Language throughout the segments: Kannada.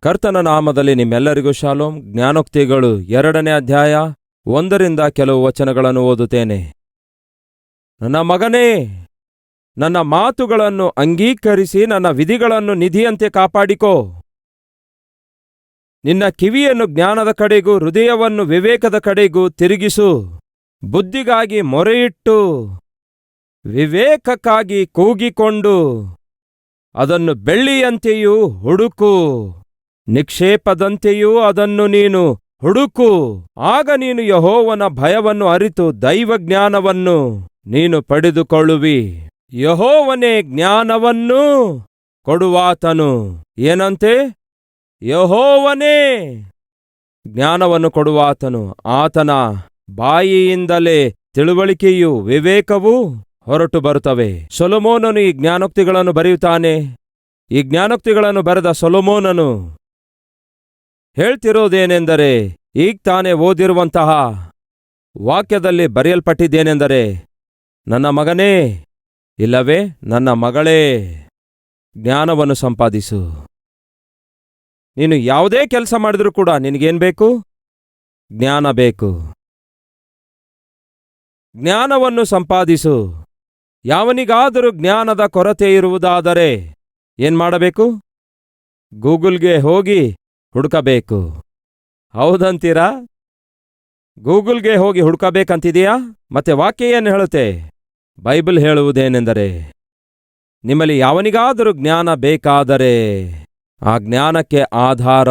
ಕರ್ತನ ನಾಮದಲ್ಲಿ ನಿಮ್ಮೆಲ್ಲರಿಗೂ ಶಾಲೋಮ್. ಜ್ಞಾನೋಕ್ತಿಗಳು 2ನೇ ಅಧ್ಯಾಯ 1ರಿಂದ ಕೆಲವು ವಚನಗಳನ್ನು ಓದುತ್ತೇನೆ. ನನ್ನ ಮಗನೇ, ನನ್ನ ಮಾತುಗಳನ್ನು ಅಂಗೀಕರಿಸಿ ನನ್ನ ವಿಧಿಗಳನ್ನು ನಿಧಿಯಂತೆ ಕಾಪಾಡಿಕೋ. ನಿನ್ನ ಕಿವಿಯನ್ನು ಜ್ಞಾನದ ಕಡೆಗೂ ಹೃದಯವನ್ನು ವಿವೇಕದ ಕಡೆಗೂ ತಿರುಗಿಸು. ಬುದ್ಧಿಗಾಗಿ ಮೊರೆಯಿಟ್ಟು ವಿವೇಕಕ್ಕಾಗಿ ಕೂಗಿಕೊಂಡು ಅದನ್ನು ಬೆಳ್ಳಿಯಂತೆಯೂ ಹುಡುಕು, ನಿಕ್ಷೇಪದಂತೆಯೂ ಅದನ್ನು ನೀನು ಹುಡುಕು. ಆಗ ನೀನು ಯೆಹೋವನ ಭಯವನ್ನು ಅರಿತು ದೈವಜ್ಞಾನವನ್ನು ನೀನು ಪಡೆದುಕೊಳ್ಳುವಿ. ಯೆಹೋವನೇ ಜ್ಞಾನವನ್ನು ಕೊಡುವಾತನು. ಏನಂತೆ? ಯೆಹೋವನೇ ಜ್ಞಾನವನ್ನು ಕೊಡುವಾತನು. ಆತನ ಬಾಯಿಯಿಂದಲೇ ತಿಳುವಳಿಕೆಯೂ ವಿವೇಕವೂ ಹೊರಟು ಬರುತ್ತವೆ. ಸೊಲೊಮೋನನು ಈ ಜ್ಞಾನೋಕ್ತಿಗಳನ್ನು ಬರೆಯುತ್ತಾನೆ. ಈ ಜ್ಞಾನೋಕ್ತಿಗಳನ್ನು ಬರೆದ ಸೊಲೊಮೋನನು ಹೇಳ್ತಿರೋದೇನೆಂದರೆ, ಈಗ ತಾನೇ ಓದಿರುವಂತಹ ವಾಕ್ಯದಲ್ಲಿ ಬರೆಯಲ್ಪಟ್ಟಿದ್ದೇನೆಂದರೆ, ನನ್ನ ಮಗನೇ, ಇಲ್ಲವೇ ನನ್ನ ಮಗಳೇ, ಜ್ಞಾನವನ್ನು ಸಂಪಾದಿಸು. ನೀನು ಯಾವುದೇ ಕೆಲಸ ಮಾಡಿದ್ರೂ ಕೂಡ ನಿನಗೇನು ಬೇಕು? ಜ್ಞಾನ ಬೇಕು. ಜ್ಞಾನವನ್ನು ಸಂಪಾದಿಸು. ಯಾವನಿಗಾದರೂ ಜ್ಞಾನದ ಕೊರತೆ ಇರುವುದಾದರೆ ಏನ್ ಮಾಡಬೇಕು? ಗೂಗಲ್ಗೆ ಹೋಗಿ ಹುಡುಕಬೇಕು. ಹೌದಂತೀರಾ? ಗೂಗಲ್ಗೆ ಹೋಗಿ ಹುಡುಕಬೇಕಂತಿದೆಯಾ? ಮತ್ತೆ ವಾಕ್ಯ ಏನು ಹೇಳುತ್ತೆ? ಬೈಬಲ್ ಹೇಳುವುದೇನೆಂದರೆ, ನಿಮ್ಮಲ್ಲಿ ಯಾವನಿಗಾದರೂ ಜ್ಞಾನ ಬೇಕಾದರೆ ಆ ಜ್ಞಾನಕ್ಕೆ ಆಧಾರ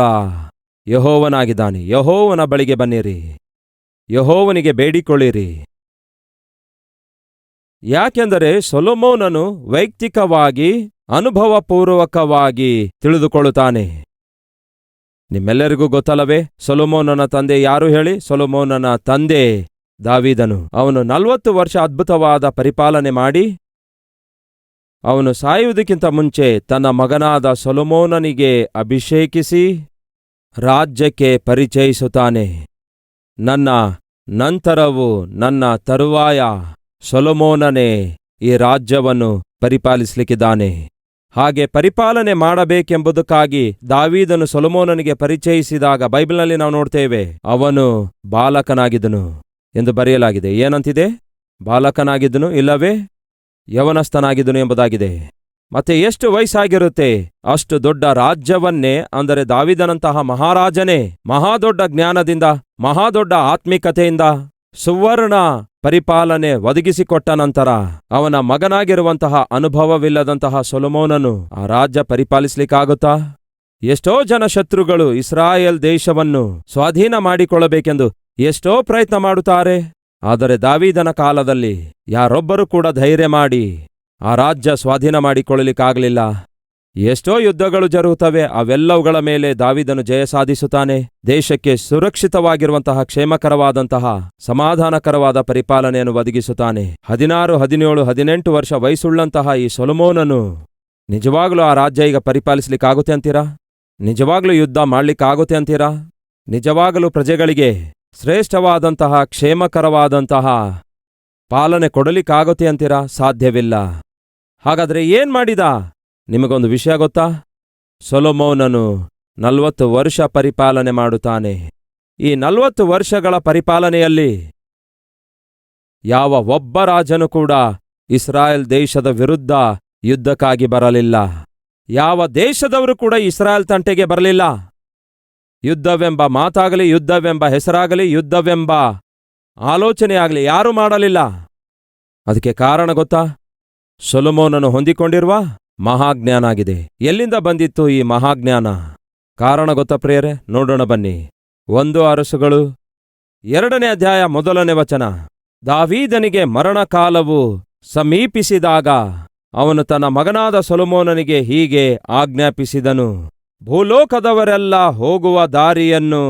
ಯೆಹೋವನಾಗಿದ್ದಾನೆ. ಯೆಹೋವನ ಬಳಿಗೆ ಬನ್ನಿರಿ, ಯೆಹೋವನಿಗೆ ಬೇಡಿಕೊಳ್ಳಿರಿ. ಯಾಕೆಂದರೆ ಸೊಲೊಮೋನನು ವೈಯಕ್ತಿಕವಾಗಿ ಅನುಭವಪೂರ್ವಕವಾಗಿ ತಿಳಿದುಕೊಳ್ಳುತ್ತಾನೆ. ನಿಮ್ಮೆಲ್ಲರಿಗೂ ಗೊತ್ತಲ್ಲವೇ ಸೊಲೊಮೋನನ ತಂದೆ ಯಾರು ಹೇಳಿ? ಸೊಲೊಮೋನನ ತಂದೆ ದಾವೀದನು. ಅವನು 40 ವರ್ಷ ಅದ್ಭುತವಾದ ಪರಿಪಾಲನೆ ಮಾಡಿ ಅವನು ಸಾಯುವುದಕ್ಕಿಂತ ಮುಂಚೆ ತನ್ನ ಮಗನಾದ ಸೊಲೊಮೋನನಿಗೆ ಅಭಿಷೇಕಿಸಿ ರಾಜ್ಯಕ್ಕೆ ಪರಿಚಯಿಸುತ್ತಾನೆ. ನನ್ನ ನಂತರವೂ ನನ್ನ ತರುವಾಯ ಸೊಲೊಮೋನನೇ ಈ ರಾಜ್ಯವನ್ನು ಪರಿಪಾಲಿಸಲಿಕ್ಕಿದ್ದಾನೆ. ಹಾಗೆ ಪರಿಪಾಲನೆ ಮಾಡಬೇಕೆಂಬುದಕ್ಕಾಗಿ ದಾವೀದನು ಸೊಲೊಮೋನನಿಗೆ ಪರಿಚಯಿಸಿದಾಗ ಬೈಬಲ್ನಲ್ಲಿ ನಾವು ನೋಡ್ತೇವೆ, ಅವನು ಬಾಲಕನಾಗಿದ್ದನು ಎಂದು ಬರೆಯಲಾಗಿದೆ. ಏನಂತಿದೆ? ಬಾಲಕನಾಗಿದ್ದನು, ಇಲ್ಲವೇ ಯವನಸ್ಥನಾಗಿದ್ದನು ಎಂಬುದಾಗಿದೆ. ಮತ್ತೆ ಎಷ್ಟು ವಯಸ್ಸಾಗಿರುತ್ತೆ ಅಷ್ಟು ದೊಡ್ಡ ರಾಜ್ಯವನ್ನೇ, ಅಂದರೆ ದಾವೀದನಂತಹ ಮಹಾರಾಜನೇ ಮಹಾದೊಡ್ಡ ಜ್ಞಾನದಿಂದ, ಮಹಾದೊಡ್ಡ ಆತ್ಮಿಕತೆಯಿಂದ ಸುವರ್ಣ ಪರಿಪಾಲನೆ ಒದಗಿಸಿಕೊಟ್ಟ ನಂತರ ಅವನ ಮಗನಾಗಿರುವಂತಹ ಅನುಭವವಿಲ್ಲದಂತಹ ಸೊಲೊಮೋನನು ಆ ರಾಜ್ಯ ಪರಿಪಾಲಿಸಲಿಕ್ಕಾಗುತ್ತಾ? ಎಷ್ಟೋ ಜನ ಶತ್ರುಗಳು ಇಸ್ರಾಯೇಲ್ ದೇಶವನ್ನು ಸ್ವಾಧೀನ ಮಾಡಿಕೊಳ್ಳಬೇಕೆಂದು ಎಷ್ಟೋ ಪ್ರಯತ್ನ ಮಾಡುತ್ತಾರೆ. ಆದರೆ ದಾವೀದನ ಕಾಲದಲ್ಲಿ ಯಾರೊಬ್ಬರೂ ಕೂಡ ಧೈರ್ಯ ಮಾಡಿ ಆ ರಾಜ್ಯ ಸ್ವಾಧೀನ ಮಾಡಿಕೊಳ್ಳಲಿಕ್ಕಾಗಲಿಲ್ಲ. ಎಷ್ಟೋ ಯುದ್ಧಗಳು ಜರುಗುತ್ತವೆ, ಅವೆಲ್ಲವುಗಳ ಮೇಲೆ ದಾವೀದನು ಜಯ ಸಾಧಿಸುತ್ತಾನೆ. ದೇಶಕ್ಕೆ ಸುರಕ್ಷಿತವಾಗಿರುವಂತಹ, ಕ್ಷೇಮಕರವಾದಂತಹ, ಸಮಾಧಾನಕರವಾದ ಪರಿಪಾಲನೆಯನ್ನು ಒದಗಿಸುತ್ತಾನೆ. 16, 17, 18 ವರ್ಷ ವಯಸ್ಸುಳ್ಳಂತಹ ಈ ಸೊಲೊಮೋನನು ನಿಜವಾಗ್ಲೂ ಆ ರಾಜ್ಯ ಈಗ ಪರಿಪಾಲಿಸಲಿಕ್ಕಾಗುತ್ತೆ ಅಂತೀರಾ? ನಿಜವಾಗ್ಲೂ ಯುದ್ಧ ಮಾಡ್ಲಿಕ್ಕಾಗುತ್ತೆ ಅಂತೀರಾ? ನಿಜವಾಗಲೂ ಪ್ರಜೆಗಳಿಗೆ ಶ್ರೇಷ್ಠವಾದಂತಹ, ಕ್ಷೇಮಕರವಾದಂತಹ ಪಾಲನೆ ಕೊಡಲಿಕ್ಕಾಗುತ್ತೆ ಅಂತೀರಾ? ಸಾಧ್ಯವಿಲ್ಲ. ಹಾಗಾದ್ರೆ ಏನ್ ಮಾಡಿದ? ನಿಮಗೊಂದು ವಿಷಯ ಗೊತ್ತಾ? ಸೊಲೊಮೋನನು 40 ವರ್ಷ ಪರಿಪಾಲನೆ ಮಾಡುತ್ತಾನೆ. ಈ 40 ವರ್ಷಗಳ ಪರಿಪಾಲನೆಯಲ್ಲಿ ಯಾವ ಒಬ್ಬ ರಾಜನು ಕೂಡ ಇಸ್ರಾಯೇಲ್ ದೇಶದ ವಿರುದ್ಧ ಯುದ್ಧಕ್ಕಾಗಿ ಬರಲಿಲ್ಲ. ಯಾವ ದೇಶದವರು ಕೂಡ ಇಸ್ರಾಯೇಲ್ ತಂಟೆಗೆ ಬರಲಿಲ್ಲ. ಯುದ್ಧವೆಂಬ ಮಾತಾಗಲಿ, ಯುದ್ಧವೆಂಬ ಹೆಸರಾಗಲಿ, ಯುದ್ಧವೆಂಬ ಆಲೋಚನೆಯಾಗಲಿ ಯಾರೂ ಮಾಡಲಿಲ್ಲ. ಅದಕ್ಕೆ ಕಾರಣ ಗೊತ್ತಾ? ಸೊಲೊಮೋನನು ಹೊಂದಿಕೊಂಡಿರುವ ಮಹಾಜ್ಞಾನ ಆಗಿದೆ. ಎಲ್ಲಿಂದ ಬಂದಿತ್ತು ಈ ಮಹಾಜ್ಞಾನ? ಕಾರಣ ಗೊತ್ತಾ ಪ್ರಿಯರೇ? ನೋಡೋಣ ಬನ್ನಿ. 1 ಅರಸುಗಳು 2ನೇ ಅಧ್ಯಾಯ 1ನೇ ವಚನ. ದಾವೀದನಿಗೆ ಮರಣಕಾಲವು ಸಮೀಪಿಸಿದಾಗ ಅವನು ತನ್ನ ಮಗನಾದ ಸೊಲೊಮೋನನಿಗೆ ಹೀಗೆ ಆಜ್ಞಾಪಿಸಿದನು, ಭೂಲೋಕದವರೆಲ್ಲ ಹೋಗುವ ದಾರಿಯನ್ನು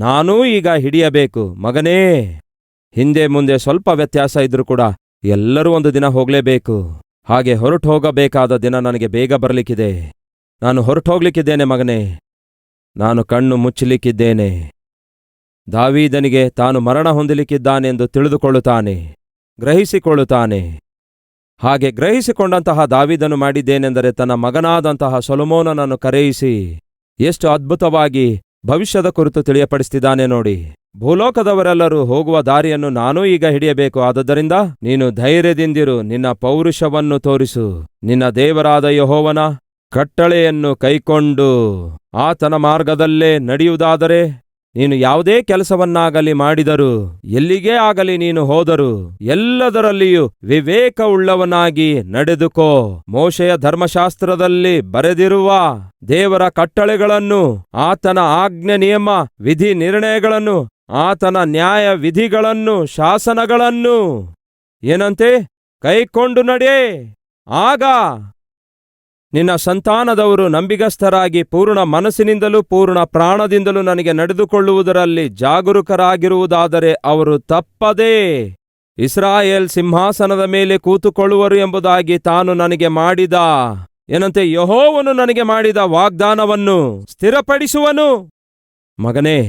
ನಾನೂ ಈಗ ಹಿಡಿಯಬೇಕು. ಮಗನೇ, ಹಿಂದೆ ಮುಂದೆ ಸ್ವಲ್ಪ ವ್ಯತ್ಯಾಸ ಇದ್ರೂ ಕೂಡ ಎಲ್ಲರೂ ಒಂದು ದಿನ ಹೋಗಲೇಬೇಕು. ಹಾಗೆ ಹೊರಟು ಹೋಗಬೇಕಾದ ದಿನ ನನಗೆ ಬೇಗ ಬರಲಿಕ್ಕಿದೆ. ನಾನು ಹೊರಟು ಹೋಗ್ಲಿಕ್ಕಿದ್ದೇನೆ ಮಗನೇ, ನಾನು ಕಣ್ಣು ಮುಚ್ಚಲಿಕ್ಕಿದ್ದೇನೆ. ದಾವೀದನಿಗೆ ತಾನು ಮರಣ ಹೊಂದಲಿಕ್ಕಿದ್ದಾನೆಂದು ತಿಳಿದುಕೊಳ್ಳುತ್ತಾನೆ, ಗ್ರಹಿಸಿಕೊಳ್ಳುತ್ತಾನೆ. ಹಾಗೆ ಗ್ರಹಿಸಿಕೊಂಡಂತಹ ದಾವೀದನು ಮಾಡಿದ್ದೇನೆಂದರೆ ತನ್ನ ಮಗನಾದಂತಹ ಸೊಲೊಮೋನನನ್ನು ಕರೆಯಿಸಿ ಎಷ್ಟು ಅದ್ಭುತವಾಗಿ ಭವಿಷ್ಯದ ಕುರಿತು ತಿಳಿಯಪಡಿಸ್ತಿದ್ದಾನೆ ನೋಡಿ. ಭೂಲೋಕದವರೆಲ್ಲರೂ ಹೋಗುವ ದಾರಿಯನ್ನು ನಾನೂ ಈಗ ಹಿಡಿಯಬೇಕು. ಆದುದರಿಂದ ನೀನು ಧೈರ್ಯದಿಂದಿರು, ನಿನ್ನ ಪೌರುಷವನ್ನು ತೋರಿಸು. ನಿನ್ನ ದೇವರಾದ ಯೆಹೋವನ ಕಟ್ಟಳೆಯನ್ನು ಕೈಕೊಂಡು ಆತನ ಮಾರ್ಗದಲ್ಲೇ ನಡೆಯುವುದಾದರೆ, ನೀನು ಯಾವುದೇ ಕೆಲಸವನ್ನಾಗಲಿ ಮಾಡಿದರೂ, ಎಲ್ಲಿಗೇ ಆಗಲಿ ನೀನು ಹೋದರೂ, ಎಲ್ಲದರಲ್ಲಿಯೂ ವಿವೇಕವುಳ್ಳವನಾಗಿ ನಡೆದುಕೋ. ಮೋಶೆಯ ಧರ್ಮಶಾಸ್ತ್ರದಲ್ಲಿ ಬರೆದಿರುವ ದೇವರ ಕಟ್ಟಳೆಗಳನ್ನು, ಆತನ ಆಜ್ಞೆ ನಿಯಮ ವಿಧಿ ನಿರ್ಣಯಗಳನ್ನು, ಆತನ ನ್ಯಾಯ ವಿಧಿಗಳನ್ನು, ಶಾಸನಗಳನ್ನು ಏನಂತೆ ಕೈಕೊಂಡು ನಡೆ. ಆಗ ನಿನ್ನ ಸಂತಾನದವರು ನಂಬಿಗಸ್ತರಾಗಿ ಪೂರ್ಣ ಮನಸ್ಸಿನಿಂದಲೂ ಪೂರ್ಣ ಪ್ರಾಣದಿಂದಲೂ ನನಗೆ ನಡೆದುಕೊಳ್ಳುವುದರಲ್ಲಿ ಜಾಗರೂಕರಾಗಿರುವುದಾದರೆ ಅವರು ತಪ್ಪದೇ ಇಸ್ರಾಯೇಲ್ ಸಿಂಹಾಸನದ ಮೇಲೆ ಕೂತುಕೊಳ್ಳುವರು ಎಂಬುದಾಗಿ ತಾನು ನನಗೆ ಮಾಡಿದ ಏನಂತೆ ಯೆಹೋವನು ನನಗೆ ಮಾಡಿದ ವಾಗ್ದಾನವನ್ನು ಸ್ಥಿರಪಡಿಸುವನು. ಮಗನೇ,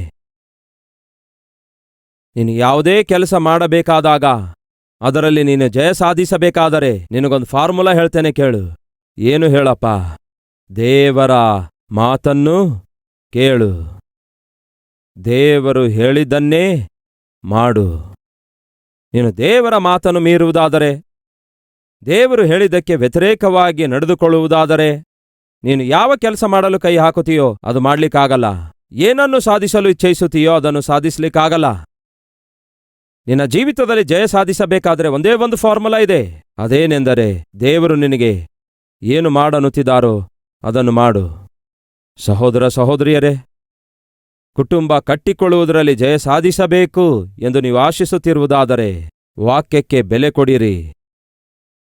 ನೀನು ಯಾವುದೇ ಕೆಲಸ ಮಾಡಬೇಕಾದಾಗ, ಅದರಲ್ಲಿ ನೀನು ಜಯ ಸಾಧಿಸಬೇಕಾದರೆ ನಿನಗೊಂದು ಫಾರ್ಮುಲಾ ಹೇಳ್ತೇನೆ, ಕೇಳು. ಏನು ಹೇಳಪ್ಪ? ದೇವರ ಮಾತನ್ನು ಕೇಳು, ದೇವರು ಹೇಳಿದ್ದನ್ನೇ ಮಾಡು. ನೀನು ದೇವರ ಮಾತನ್ನು ಮೀರುವುದಾದರೆ, ದೇವರು ಹೇಳಿದ್ದಕ್ಕೆ ವ್ಯತಿರೇಕವಾಗಿ ನಡೆದುಕೊಳ್ಳುವುದಾದರೆ, ನೀನು ಯಾವ ಕೆಲಸ ಮಾಡಲು ಕೈ ಹಾಕುತ್ತೀಯೋ ಅದು ಮಾಡ್ಲಿಕ್ಕಾಗಲ್ಲ. ಏನನ್ನು ಸಾಧಿಸಲು ಇಚ್ಛಯಿಸುತ್ತೀಯೋ ಅದನ್ನು ಸಾಧಿಸ್ಲಿಕ್ಕಾಗಲ್ಲ. ನಿನ್ನ ಜೀವಿತದಲ್ಲಿ ಜಯ ಸಾಧಿಸಬೇಕಾದರೆ ಒಂದೇ ಒಂದು ಫಾರ್ಮುಲಾ ಇದೆ. ಅದೇನೆಂದರೆ, ದೇವರು ನಿನಗೆ ಏನು ಮಾಡನ್ನುತ್ತಿದ್ದಾರೋ ಅದನ್ನು ಮಾಡು. ಸಹೋದರ ಸಹೋದರಿಯರೇ, ಕುಟುಂಬ ಕಟ್ಟಿಕೊಳ್ಳುವುದರಲ್ಲಿ ಜಯ ಸಾಧಿಸಬೇಕು ಎಂದು ನೀವು ಆಶಿಸುತ್ತಿರುವುದಾದರೆ ವಾಕ್ಯಕ್ಕೆ ಬೆಲೆ ಕೊಡಿರಿ.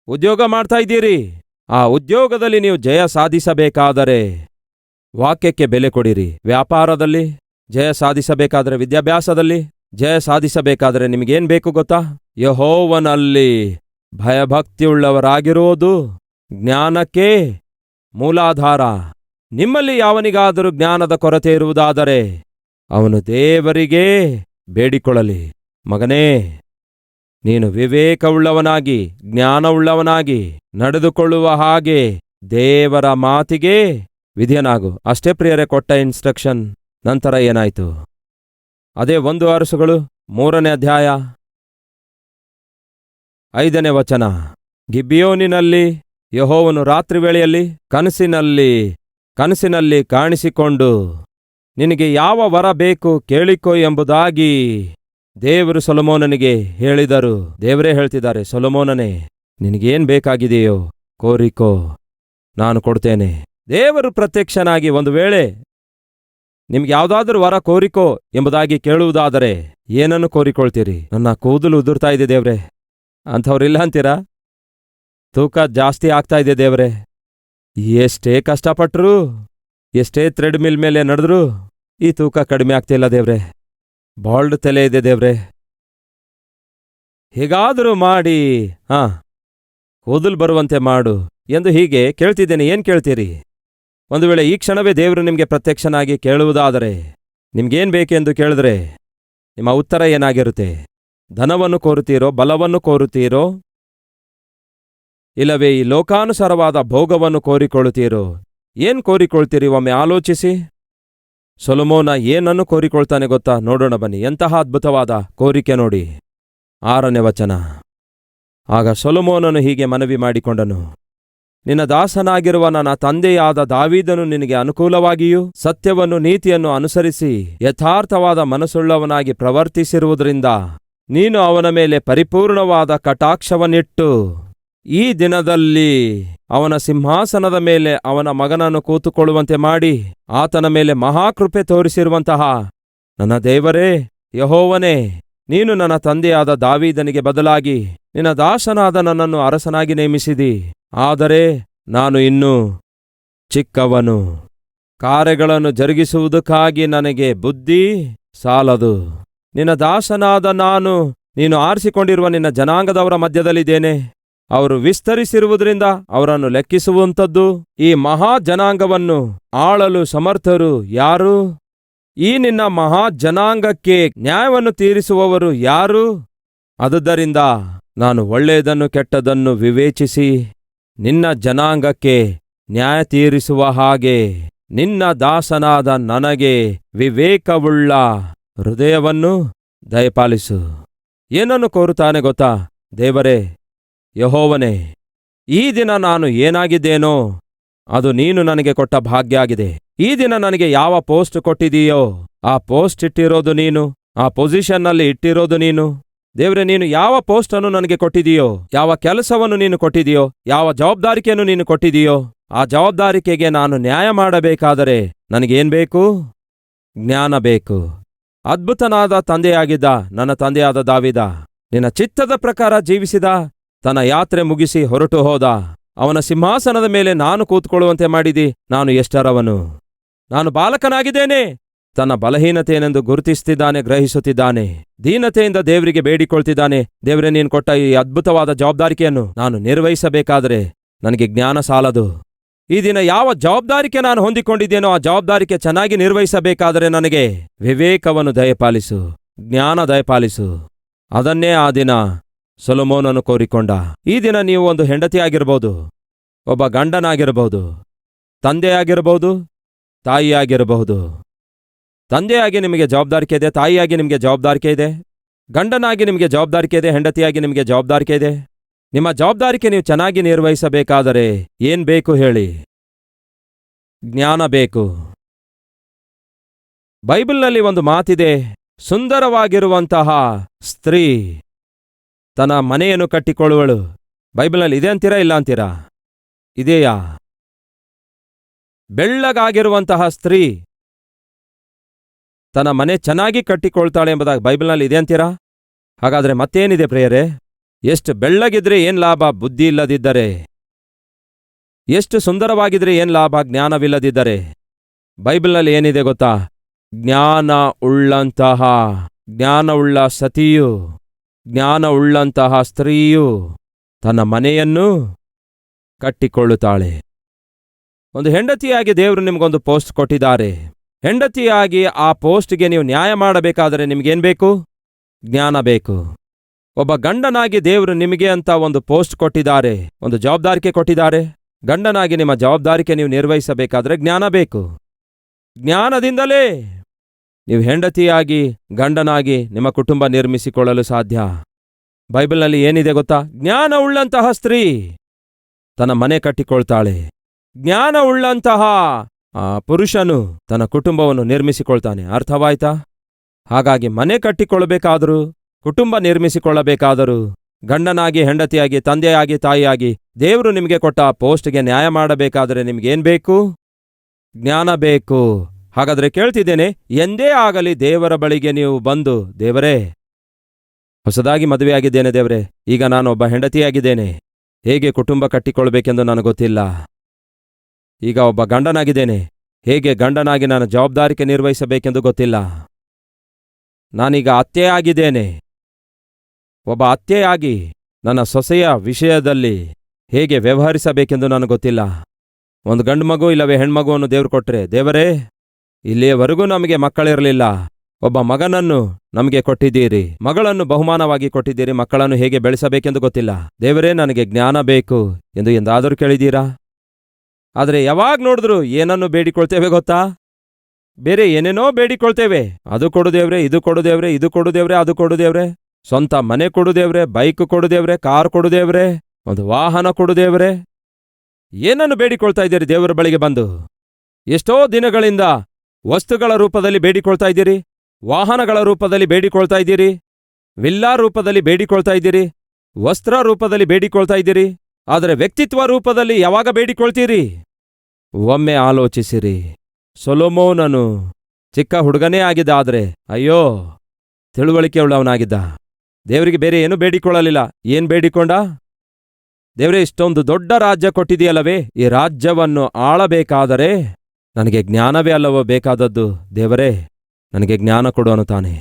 ಉದ್ಯೋಗ ಮಾಡ್ತಾ ಇದ್ದೀರಿ, ಆ ಉದ್ಯೋಗದಲ್ಲಿ ನೀವು ಜಯ ಸಾಧಿಸಬೇಕಾದರೆ ವಾಕ್ಯಕ್ಕೆ ಬೆಲೆ ಕೊಡಿರಿ. ವ್ಯಾಪಾರದಲ್ಲಿ ಜಯ ಸಾಧಿಸಬೇಕಾದರೆ, ವಿದ್ಯಾಭ್ಯಾಸದಲ್ಲಿ ಜಯ ಸಾಧಿಸಬೇಕಾದರೆ ನಿಮಗೇನ್ ಬೇಕು ಗೊತ್ತಾ? ಯೆಹೋವನಲ್ಲಿ ಭಯಭಕ್ತಿಯುಳ್ಳವರಾಗಿರೋದು ಜ್ಞಾನಕ್ಕೆ ಮೂಲಾಧಾರ. ನಿಮ್ಮಲ್ಲಿ ಯಾವನಿಗಾದರೂ ಜ್ಞಾನದ ಕೊರತೆ ಇರುವುದಾದರೆ ಅವನು ದೇವರಿಗೆ ಬೇಡಿಕೊಳ್ಳಲಿ. ಮಗನೇ, ನೀನು ವಿವೇಕವುಳ್ಳವನಾಗಿ ಜ್ಞಾನವುಳ್ಳವನಾಗಿ ನಡೆದುಕೊಳ್ಳುವ ಹಾಗೆ ದೇವರ ಮಾತಿಗೆ ವಿಧೇಯನಾಗು. ಅಷ್ಟೇ ಪ್ರಿಯರೇ ಕೊಟ್ಟ ಇನ್ಸ್ಟ್ರಕ್ಷನ್. ನಂತರ ಏನಾಯಿತು? ಅದೇ 1 ಅರಸುಗಳು 3ನೇ ಅಧ್ಯಾಯ 5ನೇ ವಚನ. ಗಿಬ್ಯೋನಿನಲ್ಲಿ ಯೆಹೋವನು ರಾತ್ರಿ ವೇಳೆಯಲ್ಲಿ ಕನಸಿನಲ್ಲಿ ಕಾಣಿಸಿಕೊಂಡು, ನಿನಗೆ ಯಾವ ವರ ಬೇಕು ಕೇಳಿಕೋ ಎಂಬುದಾಗಿ ದೇವರು ಸೊಲೊಮೋನನಿಗೆ ಹೇಳಿದರು. ದೇವರೇ ಹೇಳ್ತಿದ್ದಾರೆ, ಸೊಲೊಮೋನನೇ, ನಿನಗೇನ್ ಬೇಕಾಗಿದೆಯೋ ಕೋರಿಕೋ, ನಾನು ಕೊಡ್ತೇನೆ. ದೇವರು ಪ್ರತ್ಯಕ್ಷನಾಗಿ ಒಂದು ವೇಳೆ ನಿಮ್ಗೆ ಯಾವುದಾದ್ರೂ ವರ ಕೋರಿಕೋ ಎಂಬುದಾಗಿ ಕೇಳುವುದಾದರೆ ಏನನ್ನು ಕೋರಿಕೊಳ್ತೀರಿ? ನನ್ನ ಕೂದಲು ಉದುರ್ತಾ ಇದೆ ದೇವ್ರೆ ಅಂಥವ್ರಿಲ್ಲ ಅಂತೀರಾ? ತೂಕ ಜಾಸ್ತಿ ಆಗ್ತಾ ಇದೆ ದೇವ್ರೆ, ಎಷ್ಟೇ ಕಷ್ಟಪಟ್ರೂ, ಎಷ್ಟೇ ಥ್ರೆಡ್ ಮಿಲ್ ಮೇಲೆ ನಡೆದ್ರೂ ಈ ತೂಕ ಕಡಿಮೆ ಆಗ್ತಿಲ್ಲ ದೇವ್ರೆ. ಬಾಲ್ಡ್ ತಲೆ ಇದೆ ದೇವ್ರೆ, ಹೇಗಾದರೂ ಮಾಡಿ ಕೂದಲು ಬರುವಂತೆ ಮಾಡು ಎಂದು ಹೀಗೆ ಕೇಳ್ತಿದ್ದೇನೆ. ಏನ್ ಕೇಳ್ತೀರಿ? ಒಂದು ವೇಳೆ ಈ ಕ್ಷಣವೇ ದೇವರು ನಿಮಗೆ ಪ್ರತ್ಯಕ್ಷನಾಗಿ ಕೇಳುವುದಾದರೆ, ನಿಮ್ಗೇನ್ ಬೇಕೆಂದು ಕೇಳಿದ್ರೆ ನಿಮ್ಮ ಉತ್ತರ ಏನಾಗಿರುತ್ತೆ? ಧನವನ್ನು ಕೋರುತ್ತೀರೋ, ಬಲವನ್ನು ಕೋರುತ್ತೀರೋ, ಇಲ್ಲವೇ ಈ ಲೋಕಾನುಸಾರವಾದ ಭೋಗವನ್ನು ಕೋರಿಕೊಳ್ಳುತ್ತೀರೋ? ಏನ್ ಕೋರಿಕೊಳ್ತೀರಿ? ಒಮ್ಮೆ ಆಲೋಚಿಸಿ. ಸೊಲೊಮೋನ ಏನನ್ನು ಕೋರಿಕೊಳ್ತಾನೆ ಗೊತ್ತಾ? ನೋಡೋಣ ಬನ್ನಿ. ಎಂತಹ ಅದ್ಭುತವಾದ ಕೋರಿಕೆ ನೋಡಿ. 6ನೇ ವಚನ. ಆಗ ಸೊಲೊಮೋನನು ಹೀಗೆ ಮನವಿ ಮಾಡಿಕೊಂಡನು, ನಿನ್ನ ದಾಸನಾಗಿರುವ ನನ್ನ ತಂದೆಯಾದ ದಾವೀದನು ನಿನಗೆ ಅನುಕೂಲವಾಗಿಯೂ ಸತ್ಯವನ್ನು ನೀತಿಯನ್ನು ಅನುಸರಿಸಿ ಯಥಾರ್ಥವಾದ ಮನಸ್ಸುಳ್ಳವನಾಗಿ ಪ್ರವರ್ತಿಸಿರುವುದರಿಂದ ನೀನು ಅವನ ಮೇಲೆ ಪರಿಪೂರ್ಣವಾದ ಕಟಾಕ್ಷವನ್ನಿಟ್ಟು ಈ ದಿನದಲ್ಲಿ ಅವನ ಸಿಂಹಾಸನದ ಮೇಲೆ ಅವನ ಮಗನನ್ನು ಕೂತುಕೊಳ್ಳುವಂತೆ ಮಾಡಿ ಆತನ ಮೇಲೆ ಮಹಾಕೃಪೆ ತೋರಿಸಿರುವಂತಹ ನನ್ನ ದೇವರೇ ಯೆಹೋವನೇ, ನೀನು ನನ್ನ ತಂದೆಯಾದ ದಾವೀದನಿಗೆ ಬದಲಾಗಿ ನಿನ್ನ ದಾಸನಾದ ನನ್ನನ್ನು ಅರಸನಾಗಿ ನೇಮಿಸಿದಿ. ಆದರೆ ನಾನು ಇನ್ನೂ ಚಿಕ್ಕವನು, ಕಾರ್ಯಗಳನ್ನು ಜರುಗಿಸುವುದಕ್ಕಾಗಿ ನನಗೆ ಬುದ್ಧಿ ಸಾಲದು. ನಿನ್ನ ದಾಸನಾದ ನಾನು ನೀನು ಆರಿಸಿಕೊಂಡಿರುವ ನಿನ್ನ ಜನಾಂಗದವರ ಮಧ್ಯದಲ್ಲಿದ್ದೇನೆ. ಅವರು ವಿಸ್ತರಿಸಿರುವುದರಿಂದ ಅವರನ್ನು ಲೆಕ್ಕಿಸುವಂಥದ್ದು. ಈ ಮಹಾ ಜನಾಂಗವನ್ನು ಆಳಲು ಸಮರ್ಥರು ಯಾರು? ಈ ನಿನ್ನ ಮಹಾ ಜನಾಂಗಕ್ಕೆ ನ್ಯಾಯವನ್ನು ತೀರಿಸುವವರು ಯಾರು? ಆದುದರಿಂದ ನಾನು ಒಳ್ಳೆಯದನ್ನು ಕೆಟ್ಟದನ್ನು ವಿವೇಚಿಸಿ ನಿನ್ನ ಜನಾಂಗಕ್ಕೆ ನ್ಯಾಯ ತೀರಿಸುವ ಹಾಗೆ ನಿನ್ನ ದಾಸನಾದ ನನಗೆ ವಿವೇಕವುಳ್ಳ ಹೃದಯವನ್ನು ದಯಪಾಲಿಸು. ಏನನ್ನು ಕೋರುತ್ತಾನೆ ಗೊತ್ತಾ? ದೇವರೇ, ಯೆಹೋವನೇ, ಈ ದಿನ ನಾನು ಏನಾಗಿದ್ದೇನೋ ಅದು ನೀನು ನನಗೆ ಕೊಟ್ಟ ಭಾಗ್ಯ ಆಗಿದೆ. ಈ ದಿನ ನನಗೆ ಯಾವ ಪೋಸ್ಟ್ ಕೊಟ್ಟಿದೀಯೋ ಆ ಪೋಸ್ಟ್ ಇಟ್ಟಿರೋದು ನೀನು, ಆ ಪೊಸಿಷನ್ನಲ್ಲಿ ಇಟ್ಟಿರೋದು ನೀನು. ದೇವರೇ, ನೀನು ಯಾವ ಪೋಸ್ಟನ್ನು ನನಗೆ ಕೊಟ್ಟಿದೀಯೋ, ಯಾವ ಕೆಲಸವನ್ನು ನೀನು ಕೊಟ್ಟಿದೀಯೋ, ಯಾವ ಜವಾಬ್ದಾರಿಕೆಯನ್ನು ನೀನು ಕೊಟ್ಟಿದೀಯೋ, ಆ ಜವಾಬ್ದಾರಿಕೆಗೆ ನಾನು ನ್ಯಾಯ ಮಾಡಬೇಕಾದರೆ ನನಗೇನ್ ಬೇಕು? ಜ್ಞಾನ ಬೇಕು. ಅದ್ಭುತನಾದ ತಂದೆಯಾಗಿದ್ದ ನನ್ನ ತಂದೆಯಾದ ದಾವೀದ ನಿನ್ನ ಚಿತ್ತದ ಪ್ರಕಾರ ಜೀವಿಸಿದ. ತನ್ನ ಯಾತ್ರೆ ಮುಗಿಸಿ ಹೊರಟು ಹೋದ. ಅವನ ಸಿಂಹಾಸನದ ಮೇಲೆ ನಾನು ಕೂತ್ಕೊಳ್ಳುವಂತೆ ಮಾಡಿದಿ. ನಾನು ಎಷ್ಟರವನು? ನಾನು ಬಾಲಕನಾಗಿದ್ದೇನೆ. ತನ್ನ ಬಲಹೀನತೆಯನೆಂದು ಗುರುತಿಸುತ್ತಿದ್ದಾನೆ, ಗ್ರಹಿಸುತ್ತಿದ್ದಾನೆ. ದೀನತೆಯಿಂದ ದೇವರಿಗೆ ಬೇಡಿಕೊಳ್ತಿದ್ದಾನೆ. ದೇವರೇ, ನೀನು ಕೊಟ್ಟ ಈ ಅದ್ಭುತವಾದ ಜವಾಬ್ದಾರಿಕೆಯನ್ನು ನಾನು ನಿರ್ವಹಿಸಬೇಕಾದರೆ ನನಗೆ ಜ್ಞಾನ ಸಾಲದು. ಈ ದಿನ ಯಾವ ಜವಾಬ್ದಾರಿಕೆ ನಾನು ಹೊಂದಿಕೊಂಡಿದ್ದೇನೋ ಆ ಜವಾಬ್ದಾರಿಕೆ ಚೆನ್ನಾಗಿ ನಿರ್ವಹಿಸಬೇಕಾದರೆ ನನಗೆ ವಿವೇಕವನ್ನು ದಯಪಾಲಿಸು, ಜ್ಞಾನ ದಯಪಾಲಿಸು. ಅದನ್ನೇ ಆ ದಿನ ಸೊಲೊಮೋನನು ಕೋರಿಕೊಂಡ. ಈ ದಿನ ನೀವು ಒಂದು ಹೆಂಡತಿಯಾಗಿರಬಹುದು, ಒಬ್ಬ ಗಂಡನಾಗಿರಬಹುದು, ತಂದೆಯಾಗಿರಬಹುದು, ತಾಯಿಯಾಗಿರಬಹುದು. ತಂದೆಯಾಗಿ ನಿಮಗೆ ಜವಾಬ್ದಾರಿಕೆ ಇದೆ, ತಾಯಿಯಾಗಿ ನಿಮಗೆ ಜವಾಬ್ದಾರಿಕೆ ಇದೆ, ಗಂಡನಾಗಿ ನಿಮಗೆ ಜವಾಬ್ದಾರಿಕೆ ಇದೆ, ಹೆಂಡತಿಯಾಗಿ ನಿಮಗೆ ಜವಾಬ್ದಾರಿಕೆ ಇದೆ. ನಿಮ್ಮ ಜವಾಬ್ದಾರಿಕೆ ನೀವು ಚೆನ್ನಾಗಿ ನಿರ್ವಹಿಸಬೇಕಾದರೆ ಏನ್ ಬೇಕು ಹೇಳಿ? ಜ್ಞಾನ ಬೇಕು. ಬೈಬಲ್ನಲ್ಲಿ ಒಂದು ಮಾತಿದೆ, ಸುಂದರವಾಗಿರುವಂತಹ ಸ್ತ್ರೀ ತನ್ನ ಮನೆಯನ್ನು ಕಟ್ಟಿಕೊಳ್ಳುವಳು. ಬೈಬಲ್ನಲ್ಲಿ ಇದೆ ಅಂತೀರಾ, ಇಲ್ಲ ಅಂತೀರಾ? ಇದೆಯಾ? ಬೆಳ್ಳಗಾಗಿರುವಂತಹ ಸ್ತ್ರೀ ತನ್ನ ಮನೆ ಚೆನ್ನಾಗಿ ಕಟ್ಟಿಕೊಳ್ತಾಳೆ ಎಂಬುದಾಗಿ ಬೈಬಲ್ನಲ್ಲಿ ಇದೆ ಅಂತೀರಾ? ಹಾಗಾದ್ರೆ ಮತ್ತೇನಿದೆ ಪ್ರಿಯರೇ? ಎಷ್ಟು ಬೆಳ್ಳಗಿದ್ರೆ ಏನ್ ಲಾಭ ಬುದ್ಧಿ ಇಲ್ಲದಿದ್ದರೆ? ಎಷ್ಟು ಸುಂದರವಾಗಿದ್ರೆ ಏನ್ ಲಾಭ ಜ್ಞಾನವಿಲ್ಲದಿದ್ದರೆ? ಬೈಬಲ್ನಲ್ಲಿ ಏನಿದೆ ಗೊತ್ತಾ? ಜ್ಞಾನವುಳ್ಳ ಸತಿಯು, ಜ್ಞಾನವುಳ್ಳಂತಹ ಸ್ತ್ರೀಯು ತನ್ನ ಮನೆಯನ್ನು ಕಟ್ಟಿಕೊಳ್ಳುತ್ತಾಳೆ. ಒಂದು ಹೆಂಡತಿಯಾಗಿ ದೇವರು ನಿಮಗೊಂದು ಪೋಸ್ಟ್ ಕೊಟ್ಟಿದ್ದಾರೆ. ಹೆಂಡತಿಯಾಗಿ ಆ ಪೋಸ್ಟ್ಗೆ ನೀವು ನ್ಯಾಯ ಮಾಡಬೇಕಾದರೆ ನಿಮಗೇನ್ ಬೇಕು? ಜ್ಞಾನ ಬೇಕು. ಒಬ್ಬ ಗಂಡನಾಗಿ ದೇವರು ನಿಮಗೆ ಅಂತ ಒಂದು ಪೋಸ್ಟ್ ಕೊಟ್ಟಿದ್ದಾರೆ, ಒಂದು ಜವಾಬ್ದಾರಿಕೆ ಕೊಟ್ಟಿದ್ದಾರೆ. ಗಂಡನಾಗಿ ನಿಮ್ಮ ಜವಾಬ್ದಾರಿಕೆ ನೀವು ನಿರ್ವಹಿಸಬೇಕಾದ್ರೆ ಜ್ಞಾನ ಬೇಕು. ಜ್ಞಾನದಿಂದಲೇ ನೀವು ಹೆಂಡತಿಯಾಗಿ ಗಂಡನಾಗಿ ನಿಮ್ಮ ಕುಟುಂಬ ನಿರ್ಮಿಸಿಕೊಳ್ಳಲು ಸಾಧ್ಯ. ಬೈಬಲ್ನಲ್ಲಿ ಏನಿದೆ ಗೊತ್ತಾ? ಜ್ಞಾನವುಳ್ಳಂತಹ ಸ್ತ್ರೀ ತನ್ನ ಮನೆ ಕಟ್ಟಿಕೊಳ್ತಾಳೆ. ಜ್ಞಾನವುಳ್ಳಂತಹ ಪುರುಷನು ತನ್ನ ಕುಟುಂಬವನ್ನು ನಿರ್ಮಿಸಿಕೊಳ್ತಾನೆ. ಅರ್ಥವಾಯ್ತಾ? ಹಾಗಾಗಿ ಮನೆ ಕಟ್ಟಿಕೊಳ್ಳಬೇಕಾದರೂ, ಕುಟುಂಬ ನಿರ್ಮಿಸಿಕೊಳ್ಳಬೇಕಾದರೂ, ಗಂಡನಾಗಿ ಹೆಂಡತಿಯಾಗಿ ತಂದೆಯಾಗಿ ತಾಯಿಯಾಗಿ ದೇವರು ನಿಮಗೆ ಕೊಟ್ಟ ಪೋಸ್ಟ್ಗೆ ನ್ಯಾಯ ಮಾಡಬೇಕಾದರೆ ನಿಮಗೇನ್ ಬೇಕು? ಜ್ಞಾನ ಬೇಕು. ಹಾಗಾದ್ರೆ ಕೇಳ್ತಿದ್ದೇನೆ, ಎಂದೇ ಆಗಲಿ ದೇವರ ಬಳಿಗೆ ನೀವು ಬಂದು, ದೇವರೇ, ಹೊಸದಾಗಿ ಮದುವೆಯಾಗಿದ್ದೇನೆ ದೇವರೇ, ಈಗ ನಾನು ಒಬ್ಬ ಹೆಂಡತಿಯಾಗಿದ್ದೇನೆ, ಹೇಗೆ ಕುಟುಂಬ ಕಟ್ಟಿಕೊಳ್ಬೇಕೆಂದು ನನಗೆ ಗೊತ್ತಿಲ್ಲ. ಈಗ ಒಬ್ಬ ಗಂಡನಾಗಿದ್ದೇನೆ, ಹೇಗೆ ಗಂಡನಾಗಿ ನಾನು ಜವಾಬ್ದಾರಿಕೆ ನಿರ್ವಹಿಸಬೇಕೆಂದು ಗೊತ್ತಿಲ್ಲ. ನಾನೀಗ ಅತ್ತೆಯಾಗಿದ್ದೇನೆ, ಒಬ್ಬ ಅತ್ತೆಯಾಗಿ ನನ್ನ ಸೊಸೆಯ ವಿಷಯದಲ್ಲಿ ಹೇಗೆ ವ್ಯವಹರಿಸಬೇಕೆಂದು ನನಗೆ ಗೊತ್ತಿಲ್ಲ. ಒಂದು ಗಂಡು ಮಗು ಇಲ್ಲವೇ ಹೆಣ್ಮಗುವನ್ನು ದೇವ್ರು ಕೊಟ್ರೆ, ದೇವರೇ, ಇಲ್ಲಿಯವರೆಗೂ ನಮಗೆ ಮಕ್ಕಳಿರಲಿಲ್ಲ, ಒಬ್ಬ ಮಗನನ್ನು ನಮಗೆ ಕೊಟ್ಟಿದ್ದೀರಿ, ಮಗಳನ್ನು ಬಹುಮಾನವಾಗಿ ಕೊಟ್ಟಿದ್ದೀರಿ, ಮಕ್ಕಳನ್ನು ಹೇಗೆ ಬೆಳೆಸಬೇಕೆಂದು ಗೊತ್ತಿಲ್ಲ. ದೇವರೇ, ನನಗೆ ಜ್ಞಾನ ಬೇಕು ಎಂದು ಎಂದಾದರೂ ಕೇಳಿದ್ದೀರಾ? ಆದರೆ ಯಾವಾಗ ನೋಡಿದ್ರು ಏನನ್ನು ಬೇಡಿಕೊಳ್ತೇವೆ ಗೊತ್ತಾ? ಬೇರೆ ಏನೇನೋ ಬೇಡಿಕೊಳ್ತೇವೆ. ಅದು ಕೊಡು ದೇವ್ರೆ, ಇದು ಕೊಡು ದೇವ್ರೆ, ಇದು ಕೊಡು ದೇವ್ರೆ, ಅದು ಕೊಡು ದೇವ್ರೆ, ಸ್ವಂತ ಮನೆ ಕೊಡು ದೇವ್ರೆ, ಬೈಕ್ ಕೊಡು ದೇವ್ರೆ, ಕಾರ್ ಕೊಡು ದೇವ್ರೆ, ಒಂದು ವಾಹನ ಕೊಡು ದೇವ್ರೆ. ಏನನ್ನು ಬೇಡಿಕೊಳ್ತಾ ಇದ್ದೀರಿ ದೇವರ ಬಳಿಗೆ ಬಂದು? ಎಷ್ಟೋ ದಿನಗಳಿಂದ ವಸ್ತುಗಳ ರೂಪದಲ್ಲಿ ಬೇಡಿಕೊಳ್ತಾ ಇದ್ದೀರಿ, ವಾಹನಗಳ ರೂಪದಲ್ಲಿ ಬೇಡಿಕೊಳ್ತಾ ಇದ್ದೀರಿ, ವಿಲ್ಲಾ ರೂಪದಲ್ಲಿ ಬೇಡಿಕೊಳ್ತಾ ಇದ್ದೀರಿ, ವಸ್ತ್ರ ರೂಪದಲ್ಲಿ ಬೇಡಿಕೊಳ್ತಾ ಇದ್ದೀರಿ. ಆದರೆ ವ್ಯಕ್ತಿತ್ವ ರೂಪದಲ್ಲಿ ಯಾವಾಗ ಬೇಡಿಕೊಳ್ತೀರಿ? ಒಮ್ಮೆ ಆಲೋಚಿಸಿರಿ. ಸೊಲೊಮೋನನು ಚಿಕ್ಕ ಹುಡುಗನೇ ಆಗಿದ್ದ, ಆದರೆ ಅಯ್ಯೋ, ತಿಳುವಳಿಕೆ ಉಳ್ಳವನಾಗಿದ್ದ. ದೇವರಿಗೆ ಬೇರೆ ಏನೂ ಬೇಡಿಕೊಳ್ಳಲಿಲ್ಲ. ಏನ್ ಬೇಡಿಕೊಂಡ? ದೇವರೇ, ಇಷ್ಟೊಂದು ದೊಡ್ಡ ರಾಜ್ಯ ಕೊಟ್ಟಿದೆಯಲ್ಲವೇ, ಈ ರಾಜ್ಯವನ್ನು ಆಳಬೇಕಾದರೆ ನನಗೆ ಜ್ಞಾನವೇ ಅಲ್ಲವೋ ಬೇಕಾದದ್ದು. ದೇವರೇ, ನನಗೆ ಜ್ಞಾನ ಕೊಡು ಅನ್ನುತ್ತಾನೆ.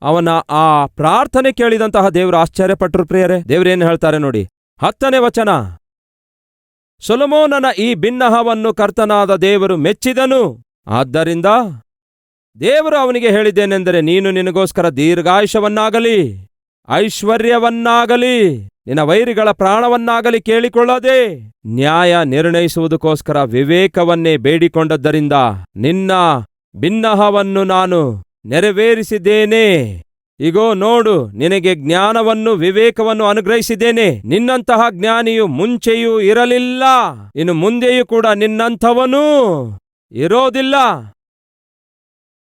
ಅವನ ಆ ಪ್ರಾರ್ಥನೆ ಕೇಳಿದಂತಹ ದೇವರು ಆಶ್ಚರ್ಯಪಟ್ಟರು ಪ್ರಿಯರೇ. ದೇವರೇನು ಹೇಳ್ತಾರೆ ನೋಡಿ, 10ನೇ ವಚನ. ಸೊಲೊಮೋನನ ಈ ಬಿನ್ನಹವನ್ನು ಕರ್ತನಾದ ದೇವರು ಮೆಚ್ಚಿದನು. ಆದ್ದರಿಂದ ದೇವರು ಅವನಿಗೆ ಹೇಳಿದ್ದೇನೆಂದರೆ, ನೀನು ನಿನಗೋಸ್ಕರ ದೀರ್ಘಾಯುಷ್ಯವನ್ನಾಗಲಿ ಐಶ್ವರ್ಯವನ್ನಾಗಲಿ ನಿನ್ನ ವೈರಿಗಳ ಪ್ರಾಣವನ್ನಾಗಲಿ ಕೇಳಿಕೊಳ್ಳದೆ ನ್ಯಾಯ ನಿರ್ಣಯಿಸುವುದಕ್ಕೋಸ್ಕರ ವಿವೇಕವನ್ನೇ ಬೇಡಿಕೊಂಡದ್ದರಿಂದ ನಿನ್ನ ಬಿನ್ನಹವನ್ನು ನಾನು ನೆರವೇರಿಸಿದ್ದೇನೆ. ಇಗೋ ನೋಡು, ನಿನಗೆ ಜ್ಞಾನವನ್ನು ವಿವೇಕವನ್ನು ಅನುಗ್ರಹಿಸಿದ್ದೇನೆ. ನಿನ್ನಂತಹ ಜ್ಞಾನಿಯು ಮುಂಚೆಯೂ ಇರಲಿಲ್ಲ, ಇನ್ನು ಮುಂದೆಯೂ ಕೂಡ ನಿನ್ನಂಥವನೂ ಇರೋದಿಲ್ಲ.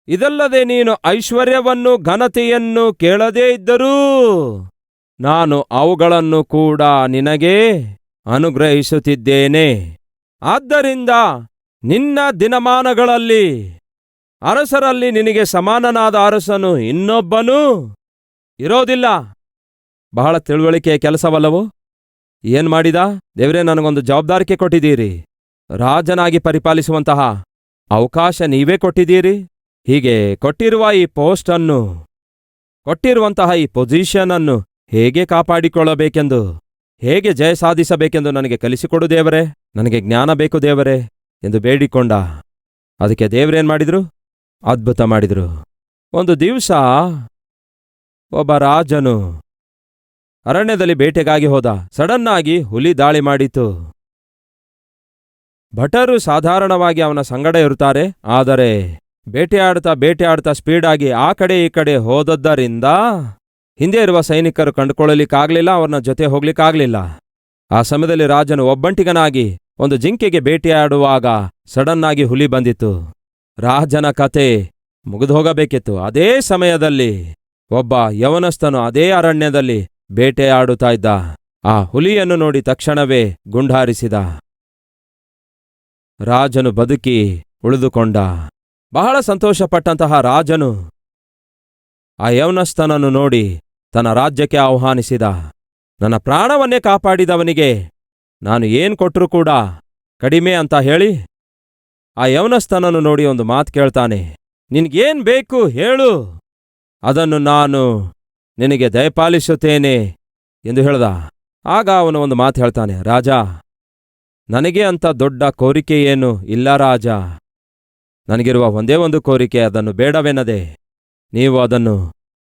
ಇದಲ್ಲದೆ ನೀನು ಐಶ್ವರ್ಯವನ್ನು ಘನತೆಯನ್ನು ಕೇಳದೇ ಇದ್ದರೂ ನಾನು ಅವುಗಳನ್ನು ಕೂಡ ನಿನಗೆ ಅನುಗ್ರಹಿಸುತ್ತಿದ್ದೇನೆ. ಆದ್ದರಿಂದ ನಿನ್ನ ದಿನಮಾನಗಳಲ್ಲಿ ಅರಸರಲ್ಲಿ ನಿನಗೆ ಸಮಾನನಾದ ಅರಸನು ಇನ್ನೊಬ್ಬನೂ ಇರೋದಿಲ್ಲ. ಬಹಳ ತಿಳುವಳಿಕೆಯ ಕೆಲಸವಲ್ಲವೋ? ಏನ್ ಮಾಡಿದ ದೇವರೇ? ನನಗೊಂದು ಜವಾಬ್ದಾರಿಕೆ ಕೊಟ್ಟಿದ್ದೀರಿ, ರಾಜನಾಗಿ ಪರಿಪಾಲಿಸುವಂತಹ ಅವಕಾಶ ನೀವೇ ಕೊಟ್ಟಿದ್ದೀರಿ. ಹೀಗೆ ಕೊಟ್ಟಿರುವ ಈ ಪೋಸ್ಟ್ ಅನ್ನು, ಕೊಟ್ಟಿರುವಂತಹ ಈ ಪೊಸಿಷನ್ ಅನ್ನು ಹೇಗೆ ಕಾಪಾಡಿಕೊಳ್ಳಬೇಕೆಂದು, ಹೇಗೆ ಜಯ ಸಾಧಿಸಬೇಕೆಂದು ನನಗೆ ಕಲಿಸಿಕೊಡು ದೇವರೇ, ನನಗೆ ಜ್ಞಾನ ಬೇಕು ದೇವರೇ ಎಂದು ಬೇಡಿಕೊಂಡ. ಅದಕ್ಕೆ ದೇವರೇನ್ ಮಾಡಿದ್ರು? ಅದ್ಭುತ ಮಾಡಿದ್ರು. ಒಂದು ದಿವಸ ಒಬ್ಬ ರಾಜನು ಅರಣ್ಯದಲ್ಲಿ ಬೇಟೆಗಾಗಿ ಹೋದ. ಸಡನ್ನಾಗಿ ಹುಲಿ ದಾಳಿ ಮಾಡಿತು. ಭಟರು ಸಾಧಾರಣವಾಗಿ ಅವನ ಸಂಗಡ ಇರುತ್ತಾರೆ, ಆದರೆ ಬೇಟೆಯಾಡ್ತಾ ಸ್ಪೀಡಾಗಿ ಆ ಕಡೆ ಈ ಕಡೆ ಹೋದದ್ದರಿಂದ ಹಿಂದೆ ಇರುವ ಸೈನಿಕರು ಕಂಡುಕೊಳ್ಳಲಿಕ್ಕಾಗಲಿಲ್ಲ, ಅವನ ಜೊತೆ ಹೋಗ್ಲಿಕ್ಕಾಗಲಿಲ್ಲ. ಆ ಸಮಯದಲ್ಲಿ ರಾಜನು ಒಬ್ಬಂಟಿಗನಾಗಿ ಒಂದು ಜಿಂಕೆಗೆ ಬೇಟೆಯಾಡುವಾಗ ಸಡನ್ನಾಗಿ ಹುಲಿ ಬಂದಿತ್ತು. ರಾಜನ ಕತೆ ಮುಗಿದು ಹೋಗಬೇಕಿತ್ತು. ಅದೇ ಸಮಯದಲ್ಲಿ ಒಬ್ಬ ಯವನಸ್ಥನು ಅದೇ ಅರಣ್ಯದಲ್ಲಿ ಬೇಟೆಯಾಡುತ್ತಾ ಇದ್ದ. ಆ ಹುಲಿಯನ್ನು ನೋಡಿ ತಕ್ಷಣವೇ ಗುಂಡಾರಿಸಿದ. ರಾಜನು ಬದುಕಿ ಉಳಿದುಕೊಂಡ. ಬಹಳ ಸಂತೋಷಪಟ್ಟಂತಹ ರಾಜನು ಆ ಯವನಸ್ಥನನ್ನು ನೋಡಿ ತನ್ನ ರಾಜ್ಯಕ್ಕೆ ಆಹ್ವಾನಿಸಿದ. ನನ್ನ ಪ್ರಾಣವನ್ನೇ ಕಾಪಾಡಿದವನಿಗೆ ನಾನು ಏನ್ ಕೊಟ್ಟರೂ ಕೂಡ ಕಡಿಮೆ ಅಂತ ಹೇಳಿ ಆ ಯವನಸ್ಥನನ್ನು ನೋಡಿ ಒಂದು ಮಾತು ಕೇಳ್ತಾನೆ. ನಿನ್ಗೇನ್ ಬೇಕು ಹೇಳು, ಅದನ್ನು ನಾನು ನಿನಗೆ ದಯಪಾಲಿಸುತ್ತೇನೆ ಎಂದು ಹೇಳ್ದ. ಆಗ ಅವನು ಒಂದು ಮಾತು ಹೇಳ್ತಾನೆ, ರಾಜ, ನನಗೆ ಅಂತ ದೊಡ್ಡ ಕೋರಿಕೆ ಏನು ಇಲ್ಲ ರಾಜ. ನನಗಿರುವ ಒಂದೇ ಒಂದು ಕೋರಿಕೆ, ಅದನ್ನು ಬೇಡವೆನ್ನದೆ ನೀವು ಅದನ್ನು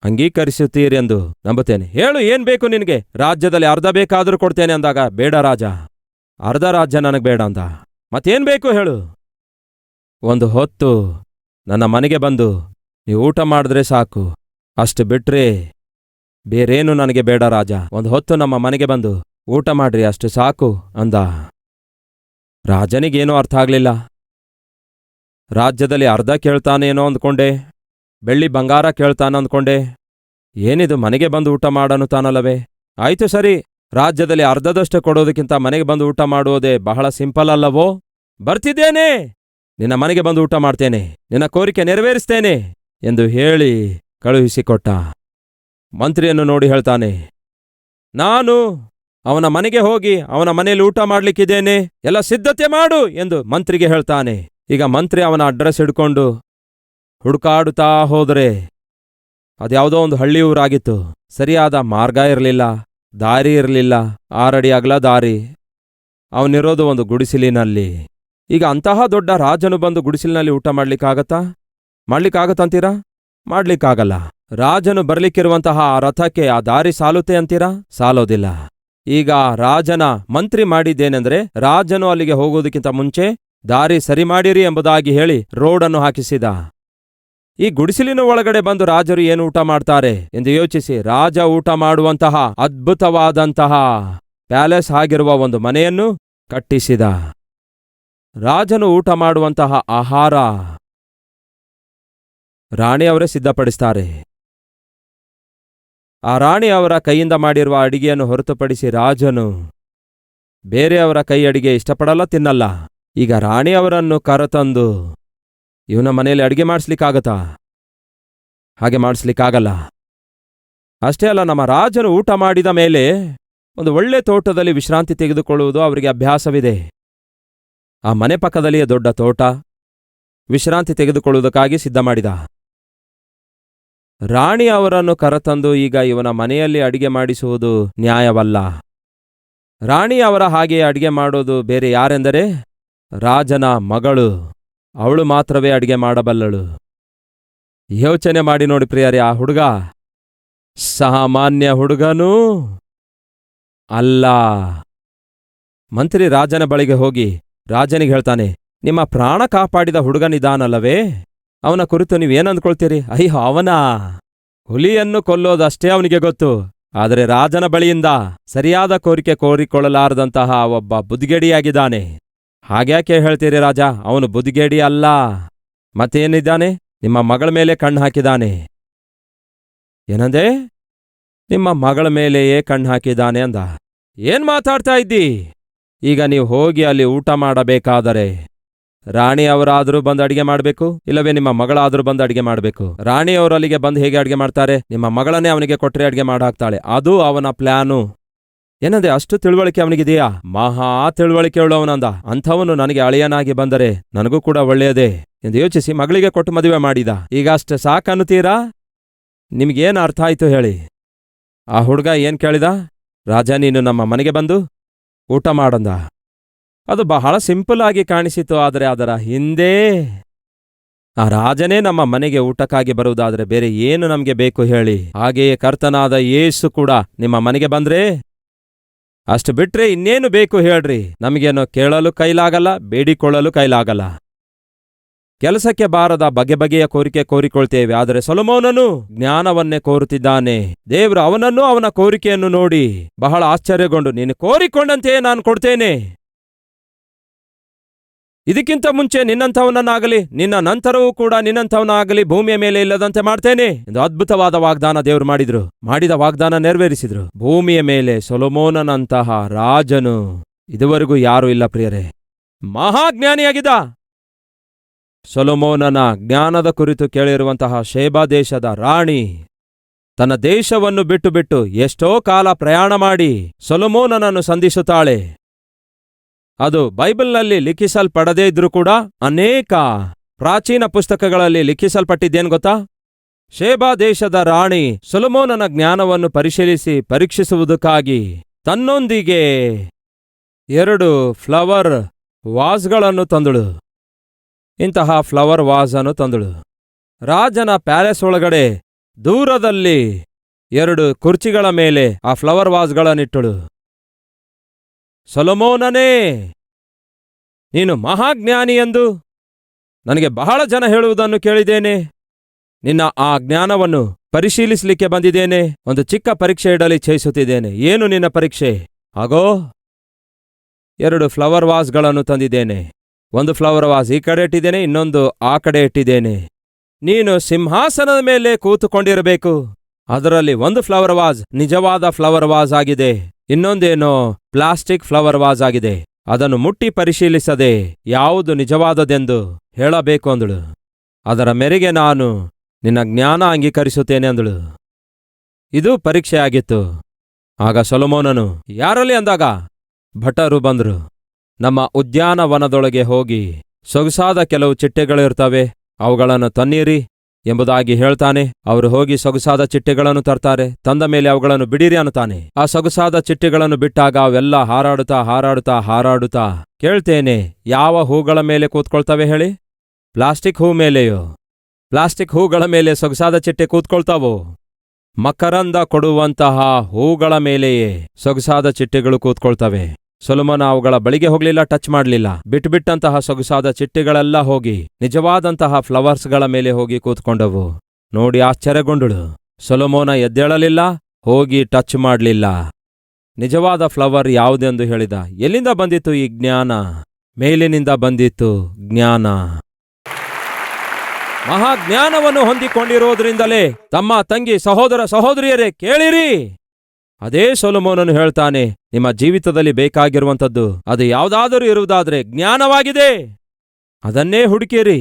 ಅಂಗೀಕರಿಸುತ್ತೀರೆಂದು ನಂಬುತ್ತೇನೆ. ಹೇಳು, ಏನ್ ಬೇಕು ನಿನಗೆ? ರಾಜ್ಯದಲ್ಲಿ ಅರ್ಧ ಬೇಕಾದರೂ ಕೊಡ್ತೇನೆ ಅಂದಾಗ, ಬೇಡ ರಾಜ, ಅರ್ಧ ರಾಜ್ಯ ನನಗೆ ಬೇಡ ಅಂದ. ಮತ್ತೇನ್ ಬೇಕು ಹೇಳು? ಒಂದು ಹೊತ್ತು ನನ್ನ ಮನೆಗೆ ಬಂದು ನೀವು ಊಟ ಮಾಡಿದ್ರೆ ಸಾಕು, ಅಷ್ಟು ಬಿಟ್ರೆ ಬೇರೇನು ನನಗೆ ಬೇಡ ರಾಜ. ಒಂದು ಹೊತ್ತು ನಮ್ಮ ಮನೆಗೆ ಬಂದು ಊಟ ಮಾಡ್ರಿ, ಅಷ್ಟು ಸಾಕು ಅಂದ. ರಾಜನಿಗೇನೂ ಅರ್ಥ ಆಗ್ಲಿಲ್ಲ. ರಾಜ್ಯದಲ್ಲಿ ಅರ್ಧ ಕೇಳ್ತಾನೇನೋ ಅಂದ್ಕೊಂಡೆ, ಬೆಳ್ಳಿ ಬಂಗಾರ ಕೇಳ್ತಾನ ಅಂದ್ಕೊಂಡೆ. ಏನಿದು, ಮನೆಗೆ ಬಂದು ಊಟ ಮಾಡನ್ನುತ್ತಾನಲ್ಲವೇ? ಆಯ್ತು ಸರಿ, ರಾಜ್ಯದಲ್ಲಿ ಅರ್ಧದಷ್ಟು ಕೊಡೋದಕ್ಕಿಂತ ಮನೆಗೆ ಬಂದು ಊಟ ಮಾಡುವುದೇ ಬಹಳ ಸಿಂಪಲ್ ಅಲ್ಲವೋ? ಬರ್ತಿದ್ದೇನೆ, ನಿನ್ನ ಮನೆಗೆ ಬಂದು ಊಟ ಮಾಡ್ತೇನೆ, ನಿನ್ನ ಕೋರಿಕೆ ನೆರವೇರಿಸ್ತೇನೆ ಎಂದು ಹೇಳಿ ಕಳುಹಿಸಿಕೊಟ್ಟ. ಮಂತ್ರಿಯನ್ನು ನೋಡಿ ಹೇಳ್ತಾನೆ, ನಾನು ಅವನ ಮನೆಗೆ ಹೋಗಿ ಅವನ ಮನೆಯಲ್ಲಿ ಊಟ ಮಾಡ್ಲಿಕ್ಕಿದ್ದೇನೆ, ಎಲ್ಲ ಸಿದ್ಧತೆ ಮಾಡು ಎಂದು ಮಂತ್ರಿಗೆ ಹೇಳ್ತಾನೆ. ಈಗ ಮಂತ್ರಿ ಅವನ ಅಡ್ರೆಸ್ ಹಿಡ್ಕೊಂಡು ಹುಡುಕಾಡುತ್ತಾ ಹೋದರೆ ಅದ್ಯಾವುದೋ ಒಂದು ಹಳ್ಳಿ ಊರಾಗಿತ್ತು. ಸರಿಯಾದ ಮಾರ್ಗ ಇರಲಿಲ್ಲ, ದಾರಿ ಇರಲಿಲ್ಲ, 6 ಅಡಿ ಅಗಲ ದಾರಿ. ಅವನಿರೋದು ಒಂದು ಗುಡಿಸಿಲಿನಲ್ಲಿ. ಈಗ ಅಂತಹ ದೊಡ್ಡ ರಾಜನು ಬಂದು ಗುಡಿಸಿಲಿನಲ್ಲಿ ಊಟ ಮಾಡ್ಲಿಕ್ಕಾಗತ್ತಂತೀರಾ? ಮಾಡ್ಲಿಕ್ಕಾಗಲ್ಲ. ರಾಜನು ಬರ್ಲಿಕ್ಕಿರುವಂತಹ ಆ ರಥಕ್ಕೆ ಆ ದಾರಿ ಸಾಲುತ್ತೆ ಅಂತೀರಾ? ಸಾಲೋದಿಲ್ಲ. ಈಗ ರಾಜನ ಮಂತ್ರಿ ಮಾಡಿದ್ದೇನೆಂದ್ರೆ, ರಾಜನು ಅಲ್ಲಿಗೆ ಹೋಗೋದಕ್ಕಿಂತ ಮುಂಚೆ ದಾರಿ ಸರಿ ಮಾಡಿರಿ ಎಂಬುದಾಗಿ ಹೇಳಿ ರೋಡನ್ನು ಹಾಕಿಸಿದ. ಈ ಗುಡಿಸಿಲಿನ ಒಳಗಡೆ ಬಂದು ರಾಜರು ಏನು ಊಟ ಮಾಡ್ತಾರೆ ಎಂದು ಯೋಚಿಸಿ, ರಾಜ ಊಟ ಮಾಡುವಂತಹ ಅದ್ಭುತವಾದಂತಹ ಪ್ಯಾಲೇಸ್ ಆಗಿರುವ ಒಂದು ಮನೆಯನ್ನು ಕಟ್ಟಿಸಿದ. ರಾಜನು ಊಟ ಮಾಡುವಂತಹ ಆಹಾರ ರಾಣಿಯವರೇ ಸಿದ್ಧಪಡಿಸ್ತಾರೆ. ಆ ರಾಣಿಯವರ ಕೈಯಿಂದ ಮಾಡಿರುವ ಅಡಿಗೆಯನ್ನು ಹೊರತುಪಡಿಸಿ ರಾಜನು ಬೇರೆಯವರ ಕೈ ಅಡಿಗೆ ಇಷ್ಟಪಡಲ್ಲ, ತಿನ್ನಲ್ಲ. ಈಗ ರಾಣಿಯವರನ್ನು ಕರೆತಂದು ಇವನ ಮನೆಯಲ್ಲಿ ಅಡಿಗೆ ಮಾಡಿಸ್ಲಿಕ್ಕಾಗತ್ತಾ? ಹಾಗೆ ಮಾಡಿಸ್ಲಿಕ್ಕಾಗಲ್ಲ. ಅಷ್ಟೇ ಅಲ್ಲ, ನಮ್ಮ ರಾಜನು ಊಟ ಮಾಡಿದ ಮೇಲೆ ಒಂದು ಒಳ್ಳೆ ತೋಟದಲ್ಲಿ ವಿಶ್ರಾಂತಿ ತೆಗೆದುಕೊಳ್ಳುವುದು ಅವರಿಗೆ ಅಭ್ಯಾಸವಿದೆ. ಆ ಮನೆ ಪಕ್ಕದಲ್ಲಿಯೇ ದೊಡ್ಡ ತೋಟ, ವಿಶ್ರಾಂತಿ ತೆಗೆದುಕೊಳ್ಳುವುದಕ್ಕಾಗಿ ಸಿದ್ಧ ಮಾಡಿದ. ರಾಣಿ ಅವರನ್ನು ಕರೆತಂದು ಈಗ ಇವನ ಮನೆಯಲ್ಲಿ ಅಡಿಗೆ ಮಾಡಿಸುವುದು ನ್ಯಾಯವಲ್ಲ. ರಾಣಿ ಅವರ ಹಾಗೆಯೇ ಅಡಿಗೆ ಮಾಡೋದು ಬೇರೆ ಯಾರೆಂದರೆ ರಾಜನ ಮಗಳು. ಅವಳು ಮಾತ್ರವೇ ಅಡಿಗೆ ಮಾಡಬಲ್ಲಳು. ಯೋಚನೆ ಮಾಡಿ ನೋಡಿ ಪ್ರಿಯರೇ, ಆ ಹುಡುಗ ಸಾಮಾನ್ಯ ಹುಡುಗನೂ ಅಲ್ಲ. ಮಂತ್ರಿ ರಾಜನ ಬಳಿಗೆ ಹೋಗಿ ರಾಜನಿಗೆ ಹೇಳ್ತಾನೆ, ನಿಮ್ಮ ಪ್ರಾಣ ಕಾಪಾಡಿದ ಹುಡುಗನಿದಾನಲ್ಲವೇ, ಅವನ ಕುರಿತು ನೀವೇನಂದ್ಕೊಳ್ತೀರಿ? ಅಯ್ಯೋ, ಅವನ ಹುಲಿಯನ್ನು ಕೊಲ್ಲೋದಷ್ಟೇ ಅವನಿಗೆ ಗೊತ್ತು. ಆದರೆ ರಾಜನ ಬಳಿಯಿಂದ ಸರಿಯಾದ ಕೋರಿಕೆ ಕೋರಿಕೊಳ್ಳಲಾರದಂತಹ ಒಬ್ಬ ಬುದ್ಧಿಗೇಡಿಯಾಗಿದ್ದಾನೆ. ಹಾಗ್ಯಾಕೆ ಹೇಳ್ತೀರಿ ರಾಜ? ಅವನು ಬುದ್ಧಿಗೇಡಿ ಅಲ್ಲ. ಮತ್ತೇನಿದ್ದಾನೆ? ನಿಮ್ಮ ಮಗಳ ಮೇಲೆ ಕಣ್ಣು ಹಾಕಿದಾನೆ. ಏನಂದೆ? ನಿಮ್ಮ ಮಗಳ ಮೇಲೆಯೇ ಕಣ್ಣು ಹಾಕಿದಾನೆ ಅಂದ. ಏನ್ ಮಾತಾಡ್ತಾ ಇದ್ದಿ? ಈಗ ನೀವು ಹೋಗಿ ಅಲ್ಲಿ ಊಟ ಮಾಡಬೇಕಾದರೆ ರಾಣಿಯವರಾದರೂ ಬಂದು ಅಡಿಗೆ ಮಾಡಬೇಕು, ಇಲ್ಲವೇ ನಿಮ್ಮ ಮಗಳಾದರೂ ಬಂದು ಅಡಿಗೆ ಮಾಡಬೇಕು. ರಾಣಿಯವರು ಅಲ್ಲಿಗೆ ಬಂದು ಹೇಗೆ ಅಡಿಗೆ ಮಾಡ್ತಾರೆ? ನಿಮ್ಮ ಮಗಳನ್ನೇ ಅವನಿಗೆ ಕೊಟ್ಟರೆ ಅಡಿಗೆ ಮಾಡಾಕ್ತಾಳೆ. ಅದು ಅವನ ಪ್ಲಾನು. ಏನಂದೆ? ಅಷ್ಟು ತಿಳುವಳಿಕೆ ಅವನಿಗಿದೆಯಾ? ಮಹಾ ತಿಳುವಳಿಕೆ ಉಳ್ಳವನಂದ. ಅಂಥವನು ನನಗೆ ಅಳಿಯನಾಗಿ ಬಂದರೆ ನನಗೂ ಕೂಡ ಒಳ್ಳೆಯದೇ ಎಂದು ಯೋಚಿಸಿ ಮಗಳಿಗೆ ಕೊಟ್ಟು ಮದುವೆ ಮಾಡಿದ. ಈಗ ಅಷ್ಟು ಸಾಕನ್ನುತ್ತೀರಾ? ನಿಮ್ಗೇನು ಅರ್ಥ ಆಯ್ತು ಹೇಳಿ? ಆ ಹುಡುಗ ಏನ್ ಕೇಳಿದ? ರಾಜ, ನೀನು ನಮ್ಮ ಮನೆಗೆ ಬಂದು ಊಟ ಮಾಡಂದ. ಅದು ಬಹಳ ಸಿಂಪಲ್ ಆಗಿ ಕಾಣಿಸಿತು. ಆದರೆ ಅದರ ಹಿಂದೆ ಆ ರಾಜನೇ ನಮ್ಮ ಮನೆಗೆ ಊಟಕ್ಕಾಗಿ ಬರುವುದಾದರೆ ಬೇರೆ ಏನು ನಮಗೆ ಬೇಕು ಹೇಳಿ? ಹಾಗೆಯೇ ಕರ್ತನಾದ ಯೇಸು ಕೂಡ ನಿಮ್ಮ ಮನೆಗೆ ಬಂದ್ರೆ ಅಷ್ಟು ಬಿಟ್ರೆ ಇನ್ನೇನು ಬೇಕು ಹೇಳ್ರಿ? ನಮಗೇನೋ ಕೇಳಲು ಕೈಲಾಗಲ್ಲ, ಬೇಡಿಕೊಳ್ಳಲು ಕೈಲಾಗಲ್ಲ. ಕೆಲಸಕ್ಕೆ ಬಾರದ ಬಗೆ ಬಗೆಯ ಕೋರಿಕೆ ಕೋರಿಕೊಳ್ತೇವೆ. ಆದರೆ ಸೊಲೊಮೋನನು ಜ್ಞಾನವನ್ನೇ ಕೋರುತ್ತಿದ್ದಾನೆ. ದೇವರು ಅವನನ್ನು ಅವನ ಕೋರಿಕೆಯನ್ನು ನೋಡಿ ಬಹಳ ಆಶ್ಚರ್ಯಗೊಂಡು, ನೀನು ಕೋರಿಕೊಂಡಂತೆಯೇ ನಾನು ಕೊಡ್ತೇನೆ. ಇದಕ್ಕಿಂತ ಮುಂಚೆ ನಿನ್ನಂಥವನನ್ನಾಗಲಿ ನಿನ್ನ ನಂತರವೂ ಕೂಡ ನಿನ್ನಂಥವನಾಗಲಿ ಭೂಮಿಯ ಮೇಲೆ ಇಲ್ಲದಂತೆ ಮಾಡ್ತೇನೆ ಎಂದು ಅದ್ಭುತವಾದ ವಾಗ್ದಾನ ದೇವರು ಮಾಡಿದ್ರು. ಮಾಡಿದ ವಾಗ್ದಾನ ನೆರವೇರಿಸಿದ್ರು. ಭೂಮಿಯ ಮೇಲೆ ಸೊಲೊಮೋನನಂತಹ ರಾಜನು ಇದುವರೆಗೂ ಯಾರೂ ಇಲ್ಲ ಪ್ರಿಯರೇ. ಮಹಾಜ್ಞಾನಿಯಾಗಿದ್ದ. ಸೊಲೊಮೋನನ ಜ್ಞಾನದ ಕುರಿತು ಕೇಳಿರುವಂತಹ ಶೇಬಾ ದೇಶದ ರಾಣಿ ತನ್ನ ದೇಶವನ್ನು ಬಿಟ್ಟು ಬಿಟ್ಟು ಎಷ್ಟೋ ಕಾಲ ಪ್ರಯಾಣ ಮಾಡಿ ಸೊಲೊಮೋನನನ್ನು ಸಂಧಿಸುತ್ತಾಳೆ. ಅದು ಬೈಬಲ್ನಲ್ಲಿ ಲಿಖಿಸಲ್ಪಡದೇ ಇದ್ರೂ ಕೂಡ ಅನೇಕ ಪ್ರಾಚೀನ ಪುಸ್ತಕಗಳಲ್ಲಿ ಲಿಖಿಸಲ್ಪಟ್ಟಿದ್ದೇನು ಗೊತ್ತಾ? ಶೇಬಾ ದೇಶದ ರಾಣಿ ಸೊಲೊಮೋನನ ಜ್ಞಾನವನ್ನು ಪರಿಶೀಲಿಸಿ ಪರೀಕ್ಷಿಸುವುದಕ್ಕಾಗಿ ತನ್ನೊಂದಿಗೆ 2 ಫ್ಲವರ್ ವಾಸ್ಗಳನ್ನು ತಂದಳು. ಇಂತಹ ಫ್ಲವರ್ ವಾಸ್ ಅನ್ನು ತಂದಳು. ರಾಜನ ಪ್ಯಾಲೇಸ್ ಒಳಗಡೆ ದೂರದಲ್ಲಿ 2 ಕುರ್ಚಿಗಳ ಮೇಲೆ ಆ ಫ್ಲವರ್ ವಾಸ್ಗಳನ್ನಿಟ್ಟಳು. ಸೊಲೊಮೋನನೇ, ನೀನು ಮಹಾಜ್ಞಾನಿ ಎಂದು ನನಗೆ ಬಹಳ ಜನ ಹೇಳುವುದನ್ನು ಕೇಳಿದ್ದೇನೆ. ನಿನ್ನ ಆ ಜ್ಞಾನವನ್ನು ಪರಿಶೀಲಿಸಲಿಕ್ಕೆ ಬಂದಿದ್ದೇನೆ. ಒಂದು ಚಿಕ್ಕ ಪರೀಕ್ಷೆ ಇಡಲಿ ಇಚ್ಛಿಸುತ್ತಿದ್ದೇನೆ. ಏನು ನಿನ್ನ ಪರೀಕ್ಷೆ? ಆಗೋ, 2 ಫ್ಲವರ್ ವಾಸ್ಗಳನ್ನು ತಂದಿದ್ದೇನೆ. ಒಂದು ಫ್ಲವರ್ ವಾಸ್ ಈ ಕಡೆ ಇಟ್ಟಿದ್ದೇನೆ, ಇನ್ನೊಂದು ಆ ಕಡೆ ಇಟ್ಟಿದ್ದೇನೆ. ನೀನು ಸಿಂಹಾಸನದ ಮೇಲೆ ಕೂತುಕೊಂಡಿರಬೇಕು. ಅದರಲ್ಲಿ ಒಂದು ಫ್ಲವರ್ ವಾಸ್ ನಿಜವಾದ ಫ್ಲವರ್ ವಾಸ್ ಆಗಿದೆ, ಇನ್ನೊಂದೇನೋ ಪ್ಲಾಸ್ಟಿಕ್ ಫ್ಲವರ್ ವಾಸ್ ಆಗಿದೆ. ಅದನ್ನು ಮುಟ್ಟಿ ಪರಿಶೀಲಿಸದೆ ಯಾವುದು ನಿಜವಾದದೆಂದು ಹೇಳಬೇಕು ಅಂದಳು. ಅದರ ಮೇರೆಗೆ ನಾನು ನಿನ್ನ ಜ್ಞಾನ ಅಂಗೀಕರಿಸುತ್ತೇನೆ ಅಂದಳು. ಇದು ಪರೀಕ್ಷೆಯಾಗಿತ್ತು. ಆಗ ಸೊಲೊಮೋನನು ಯಾರಲ್ಲಿ ಅಂದಾಗ ಭಟರು ಬಂದರು. ನಮ್ಮ ಉದ್ಯಾನವನದೊಳಗೆ ಹೋಗಿ ಸೊಗಸಾದ ಕೆಲವು ಚಿಟ್ಟೆಗಳಿರ್ತವೆ, ಅವುಗಳನ್ನು ತನ್ನೀರಿ ಎಂಬುದಾಗಿ ಹೇಳ್ತಾನೆ. ಅವರು ಹೋಗಿ ಸೊಗಸಾದ ಚಿಟ್ಟೆಗಳನ್ನು ತರ್ತಾರೆ. ತಂದ ಮೇಲೆ ಅವುಗಳನ್ನು ಬಿಡಿರಿ ಅನ್ನುತ್ತಾನೆ. ಆ ಸೊಗಸಾದ ಚಿಟ್ಟೆಗಳನ್ನು ಬಿಟ್ಟಾಗ ಅವೆಲ್ಲ ಹಾರಾಡುತ್ತಾ ಹಾರಾಡುತ್ತಾ ಹಾರಾಡುತ್ತಾ ಕೇಳ್ತೇನೆ, ಯಾವ ಹೂಗಳ ಮೇಲೆ ಕೂತ್ಕೊಳ್ತವೆ ಹೇಳಿ? ಪ್ಲಾಸ್ಟಿಕ್ ಹೂ ಮೇಲೆಯೋ? ಪ್ಲಾಸ್ಟಿಕ್ ಹೂಗಳ ಮೇಲೆ ಸೊಗಸಾದ ಚಿಟ್ಟೆ ಕೂತ್ಕೊಳ್ತಾವೋ? ಮಕರಂದ ಕೊಡುವಂತಹ ಹೂಗಳ ಮೇಲೆಯೇ ಸೊಗಸಾದ ಚಿಟ್ಟೆಗಳು ಕೂತ್ಕೊಳ್ತವೆ. ಸೊಲೊಮೋನ ಅವುಗಳ ಬಳಿಗೆ ಹೋಗ್ಲಿಲ್ಲ, ಟಚ್ ಮಾಡಲಿಲ್ಲ. ಬಿಟ್ಟಂತಹ ಸೊಗಸಾದ ಚಿಟ್ಟೆಗಳೆಲ್ಲ ಹೋಗಿ ನಿಜವಾದಂತಹ ಫ್ಲವರ್ಸ್ಗಳ ಮೇಲೆ ಹೋಗಿ ಕೂತ್ಕೊಂಡವು. ನೋಡಿ ಆಶ್ಚರ್ಯಗೊಂಡಳು. ಸೊಲೊಮೋನ ಎದ್ದೇಳಲಿಲ್ಲ, ಹೋಗಿ ಟಚ್ ಮಾಡಲಿಲ್ಲ. ನಿಜವಾದ ಫ್ಲವರ್ ಯಾವುದೆಂದು ಹೇಳಿದ. ಎಲ್ಲಿಂದ ಬಂದಿತ್ತು ಈ ಜ್ಞಾನ? ಮೇಲಿನಿಂದ ಬಂದಿತ್ತು ಜ್ಞಾನ. ಮಹಾಜ್ಞಾನವನ್ನು ಹೊಂದಿಕೊಂಡಿರೋದ್ರಿಂದಲೇ ತಮ್ಮ ತಂಗಿ ಸಹೋದರ ಸಹೋದರಿಯರೇ ಕೇಳಿರಿ. ಅದೇ ಸೊಲೊಮೋನನು ಹೇಳ್ತಾನೆ, ನಿಮ್ಮ ಜೀವಿತದಲ್ಲಿ ಬೇಕಾಗಿರುವಂಥದ್ದು ಅದು ಯಾವುದಾದರೂ ಇರುವುದಾದರೆ ಜ್ಞಾನವಾಗಿದೆ. ಅದನ್ನೇ ಹುಡುಕಿರಿ.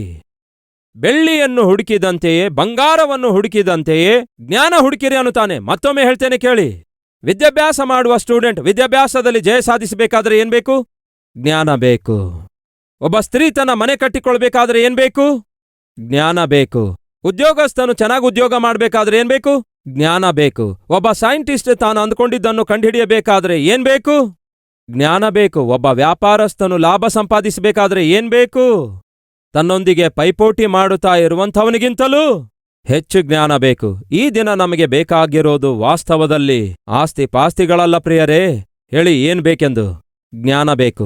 ಬೆಳ್ಳಿಯನ್ನು ಹುಡುಕಿದಂತೆಯೇ, ಬಂಗಾರವನ್ನು ಹುಡುಕಿದಂತೆಯೇ ಜ್ಞಾನ ಹುಡುಕಿರಿ ಅನ್ನುತ್ತಾನೆ. ಮತ್ತೊಮ್ಮೆ ಹೇಳ್ತೇನೆ ಕೇಳಿ. ವಿದ್ಯಾಭ್ಯಾಸ ಮಾಡುವ ಸ್ಟೂಡೆಂಟ್ ವಿದ್ಯಾಭ್ಯಾಸದಲ್ಲಿ ಜಯ ಸಾಧಿಸಬೇಕಾದ್ರೆ ಏನ್ಬೇಕು? ಜ್ಞಾನ ಬೇಕು. ಒಬ್ಬ ಸ್ತ್ರೀ ತನ್ನ ಮನೆ ಕಟ್ಟಿಕೊಳ್ಬೇಕಾದ್ರೆ ಏನ್ಬೇಕು? ಜ್ಞಾನ ಬೇಕು. ಉದ್ಯೋಗಸ್ಥನು ಚೆನ್ನಾಗಿ ಉದ್ಯೋಗ ಮಾಡಬೇಕಾದ್ರೆ ಏನ್ಬೇಕು? ಜ್ಞಾನ ಬೇಕು. ಒಬ್ಬ ಸೈಂಟಿಸ್ಟ್ ತಾನು ಅಂದ್ಕೊಂಡಿದ್ದನ್ನು ಕಂಡುಹಿಡಿಯಬೇಕಾದ್ರೆ ಏನ್ಬೇಕು? ಜ್ಞಾನ ಬೇಕು. ಒಬ್ಬ ವ್ಯಾಪಾರಸ್ಥನು ಲಾಭ ಸಂಪಾದಿಸಬೇಕಾದ್ರೆ ಏನ್ಬೇಕು? ತನ್ನೊಂದಿಗೆ ಪೈಪೋಟಿ ಮಾಡುತ್ತಾ ಇರುವಂಥವನಿಗಿಂತಲೂ ಹೆಚ್ಚು ಜ್ಞಾನ ಬೇಕು. ಈ ದಿನ ನಮಗೆ ಬೇಕಾಗಿರೋದು ವಾಸ್ತವದಲ್ಲಿ ಆಸ್ತಿ ಪಾಸ್ತಿಗಳಲ್ಲ ಪ್ರಿಯರೇ, ಹೇಳಿ, ಏನ್ ಬೇಕೆಂದು? ಜ್ಞಾನ ಬೇಕು.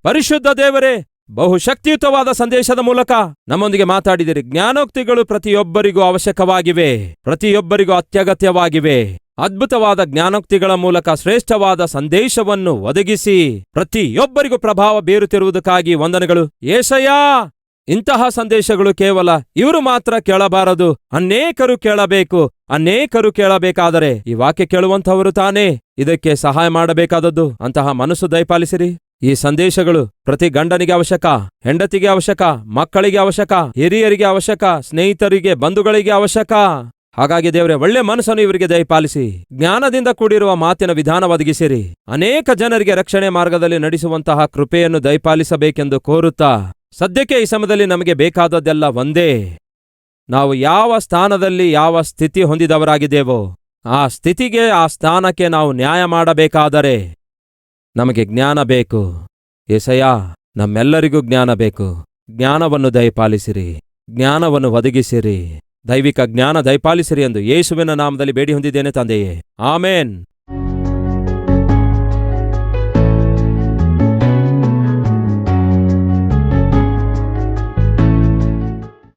ಪರಿಶುದ್ಧ ದೇವರೇ, ಬಹುಶಕ್ತಿಯುತವಾದ ಸಂದೇಶದ ಮೂಲಕ ನಮ್ಮೊಂದಿಗೆ ಮಾತಾಡಿದಿರಿ. ಜ್ಞಾನೋಕ್ತಿಗಳು ಪ್ರತಿಯೊಬ್ಬರಿಗೂ ಅವಶ್ಯಕವಾಗಿವೆ, ಪ್ರತಿಯೊಬ್ಬರಿಗೂ ಅತ್ಯಗತ್ಯವಾಗಿವೆ. ಅದ್ಭುತವಾದ ಜ್ಞಾನೋಕ್ತಿಗಳ ಮೂಲಕ ಶ್ರೇಷ್ಠವಾದ ಸಂದೇಶವನ್ನು ಒದಗಿಸಿ ಪ್ರತಿಯೊಬ್ಬರಿಗೂ ಪ್ರಭಾವ ಬೀರುತ್ತಿರುವುದಕ್ಕಾಗಿ ವಂದನೆಗಳು. ಯೆಶಯ್ಯ, ಇಂತಹ ಸಂದೇಶಗಳು ಕೇವಲ ಇವರು ಮಾತ್ರ ಕೇಳಬಾರದು, ಅನೇಕರು ಕೇಳಬೇಕು. ಅನೇಕರು ಕೇಳಬೇಕಾದರೆ ಈ ವಾಕ್ಯ ಕೇಳುವಂಥವರು ತಾನೇ ಇದಕ್ಕೆ ಸಹಾಯ ಮಾಡಬೇಕಾದದ್ದು. ಅಂತಹ ಮನಸ್ಸು ದಯಪಾಲಿಸಿರಿ. ಈ ಸಂದೇಶಗಳು ಪ್ರತಿ ಗಂಡನಿಗೆ ಅವಶ್ಯಕ, ಹೆಂಡತಿಗೆ ಅವಶ್ಯಕ, ಮಕ್ಕಳಿಗೆ ಅವಶ್ಯಕ, ಹಿರಿಯರಿಗೆ ಅವಶ್ಯಕ, ಸ್ನೇಹಿತರಿಗೆ, ಬಂಧುಗಳಿಗೆ ಅವಶ್ಯಕ. ಹಾಗಾಗಿ ದೇವರೇ, ಒಳ್ಳೆ ಮನಸ್ಸನ್ನು ಇವರಿಗೆ ದಯಪಾಲಿಸಿ, ಜ್ಞಾನದಿಂದ ಕೂಡಿರುವ ಮಾತಿನ ವಿಧಾನ ಒದಗಿಸಿರಿ. ಅನೇಕ ಜನರಿಗೆ ರಕ್ಷಣೆ ಮಾರ್ಗದಲ್ಲಿ ನಡೆಸುವಂತಹ ಕೃಪೆಯನ್ನು ದಯಪಾಲಿಸಬೇಕೆಂದು ಕೋರುತ್ತಾ, ಸದ್ಯಕ್ಕೆ ಈ ಸಮಯದಲ್ಲಿ ನಮಗೆ ಬೇಕಾದದ್ದೆಲ್ಲ ಒಂದೇ. ನಾವು ಯಾವ ಸ್ಥಾನದಲ್ಲಿ ಯಾವ ಸ್ಥಿತಿ ಹೊಂದಿದವರಾಗಿದ್ದೇವೋ ಆ ಸ್ಥಿತಿಗೆ, ಆ ಸ್ಥಾನಕ್ಕೆ ನಾವು ನ್ಯಾಯ ಮಾಡಬೇಕಾದರೆ ನಮಗೆ ಜ್ಞಾನ ಬೇಕು. ಯೆಶಯ್ಯ, ನಮ್ಮೆಲ್ಲರಿಗೂ ಜ್ಞಾನ ಬೇಕು. ಜ್ಞಾನವನ್ನು ದಯಪಾಲಿಸಿರಿ, ಜ್ಞಾನವನ್ನು ಒದಗಿಸಿರಿ, ದೈವಿಕ ಜ್ಞಾನ ದಯಪಾಲಿಸಿರಿ ಎಂದು ಯೇಸುವಿನ ನಾಮದಲ್ಲಿ ಬೇಡಿ ಹೊಂದಿದ್ದೇನೆ ತಂದೆಯೇ, ಆಮೇನ್.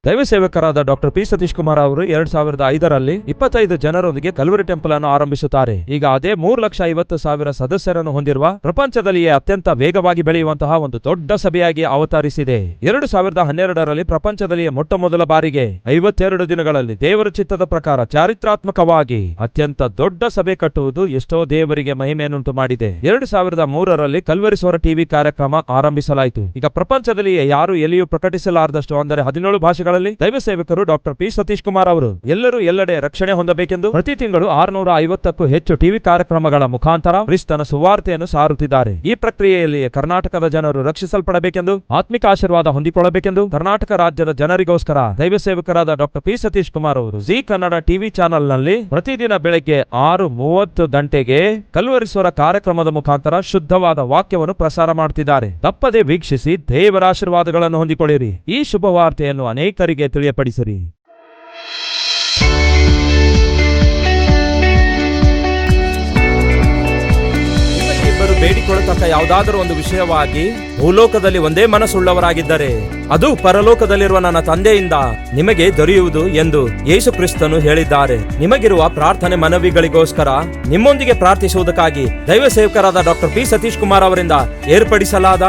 ದೈವ ಸೇವಕರಾದ ಡಾಕ್ಟರ್ ಪಿ ಸತೀಶ್ ಕುಮಾರ್ ಅವರು 2005ರಲ್ಲಿ 25 ಜನರೊಂದಿಗೆ ಕಲ್ವರಿ ಟೆಂಪಲ್ ಅನ್ನು ಆರಂಭಿಸುತ್ತಾರೆ. ಈಗ ಅದೇ 3,50,000 ಸದಸ್ಯರನ್ನು ಹೊಂದಿರುವ ಪ್ರಪಂಚದಲ್ಲಿಯೇ ಅತ್ಯಂತ ವೇಗವಾಗಿ ಬೆಳೆಯುವಂತಹ ಒಂದು ದೊಡ್ಡ ಸಭೆಯಾಗಿ ಅವತರಿಸಿದೆ. 2012ರಲ್ಲಿ ಪ್ರಪಂಚದಲ್ಲಿಯೇ ಮೊಟ್ಟಮೊದಲ ಬಾರಿಗೆ 52 ದಿನಗಳಲ್ಲಿ ದೇವರ ಚಿತ್ತದ ಪ್ರಕಾರ ಚಾರಿತ್ರಾತ್ಮಕವಾಗಿ ಅತ್ಯಂತ ದೊಡ್ಡ ಸಭೆ ಕಟ್ಟುವುದು ಎಷ್ಟೋ ದೇವರಿಗೆ ಮಹಿಮೆಯನ್ನುಂಟು ಮಾಡಿದೆ. 2003ರಲ್ಲಿ ಕಲ್ವರಿ ಸ್ವರ ಟಿವಿ ಕಾರ್ಯಕ್ರಮ ಆರಂಭಿಸಲಾಯಿತು. ಈಗ ಪ್ರಪಂಚದಲ್ಲಿಯೇ ಯಾರು ಎಲ್ಲಿಯೂ ಪ್ರಕಟಿಸಲಾರದಷ್ಟು, ಅಂದರೆ 17 ಭಾಷೆಗಳ ದೈವ ಸೇವಕರು ಡಾಕ್ಟರ್ ಪಿ ಸತೀಶ್ ಕುಮಾರ್ ಅವರು ಎಲ್ಲರೂ ಎಲ್ಲೆಡೆ ರಕ್ಷಣೆ ಹೊಂದಬೇಕೆಂದು ಪ್ರತಿ ತಿಂಗಳು 650ಕ್ಕೂ ಹೆಚ್ಚು ಟಿವಿ ಕಾರ್ಯಕ್ರಮಗಳ ಮುಖಾಂತರ ಕ್ರಿಸ್ತನ ಸುವಾರ್ತೆಯನ್ನು ಸಾರುತ್ತಿದ್ದಾರೆ. ಈ ಪ್ರಕ್ರಿಯೆಯಲ್ಲಿ ಕರ್ನಾಟಕದ ಜನರು ರಕ್ಷಿಸಲ್ಪಡಬೇಕೆಂದು, ಆತ್ಮಿಕ ಆಶೀರ್ವಾದ ಹೊಂದಿಕೊಳ್ಳಬೇಕೆಂದು ಕರ್ನಾಟಕ ರಾಜ್ಯದ ಜನರಿಗೋಸ್ಕರ ದೈವ ಸೇವಕರಾದ ಡಾಕ್ಟರ್ ಪಿ ಸತೀಶ್ ಕುಮಾರ್ ಅವರು ಜಿ ಕನ್ನಡ ಟಿವಿ ಚಾನೆಲ್ ನಲ್ಲಿ ಪ್ರತಿದಿನ ಬೆಳಗ್ಗೆ 6:30 ಗಂಟೆಗೆ ಕಲ್ವರಿ ಸ್ವರ ಕಾರ್ಯಕ್ರಮದ ಮುಖಾಂತರ ಶುದ್ಧವಾದ ವಾಕ್ಯವನ್ನು ಪ್ರಸಾರ ಮಾಡುತ್ತಿದ್ದಾರೆ. ತಪ್ಪದೆ ವೀಕ್ಷಿಸಿ ದೇವರ ಆಶೀರ್ವಾದಗಳನ್ನು ಹೊಂದಿಕೊಳ್ಳಿರಿ. ಈ ಶುಭವಾರ್ತೆಯನ್ನು ಅನೇಕರಿಗೆ ತಿಳಿಯಪಡಿಸಿರಿ. ಇಬ್ಬರು ಬೇಡಿಕೊಳ್ಳತಕ್ಕ ಯಾವುದಾದರೂ ಒಂದು ವಿಷಯವಾಗಿ ಭೂಲೋಕದಲ್ಲಿ ಒಂದೇ ಮನಸ್ಸುಳ್ಳವರಾಗಿದ್ದರೆ ಅದು ಪರಲೋಕದಲ್ಲಿರುವ ನನ್ನ ತಂದೆಯಿಂದ ನಿಮಗೆ ದೊರೆಯುವುದು ಎಂದು ಯೇಸು ಕ್ರಿಸ್ತನು ಹೇಳಿದ್ದಾರೆ. ನಿಮಗಿರುವ ಪ್ರಾರ್ಥನೆ ಮನವಿಗಳಿಗೋಸ್ಕರ ನಿಮ್ಮೊಂದಿಗೆ ಪ್ರಾರ್ಥಿಸುವುದಕ್ಕಾಗಿ ದೈವ ಸೇವಕರಾದ ಡಾಕ್ಟರ್ ಪಿ ಸತೀಶ್ ಕುಮಾರ್ ಅವರಿಂದ ಏರ್ಪಡಿಸಲಾದ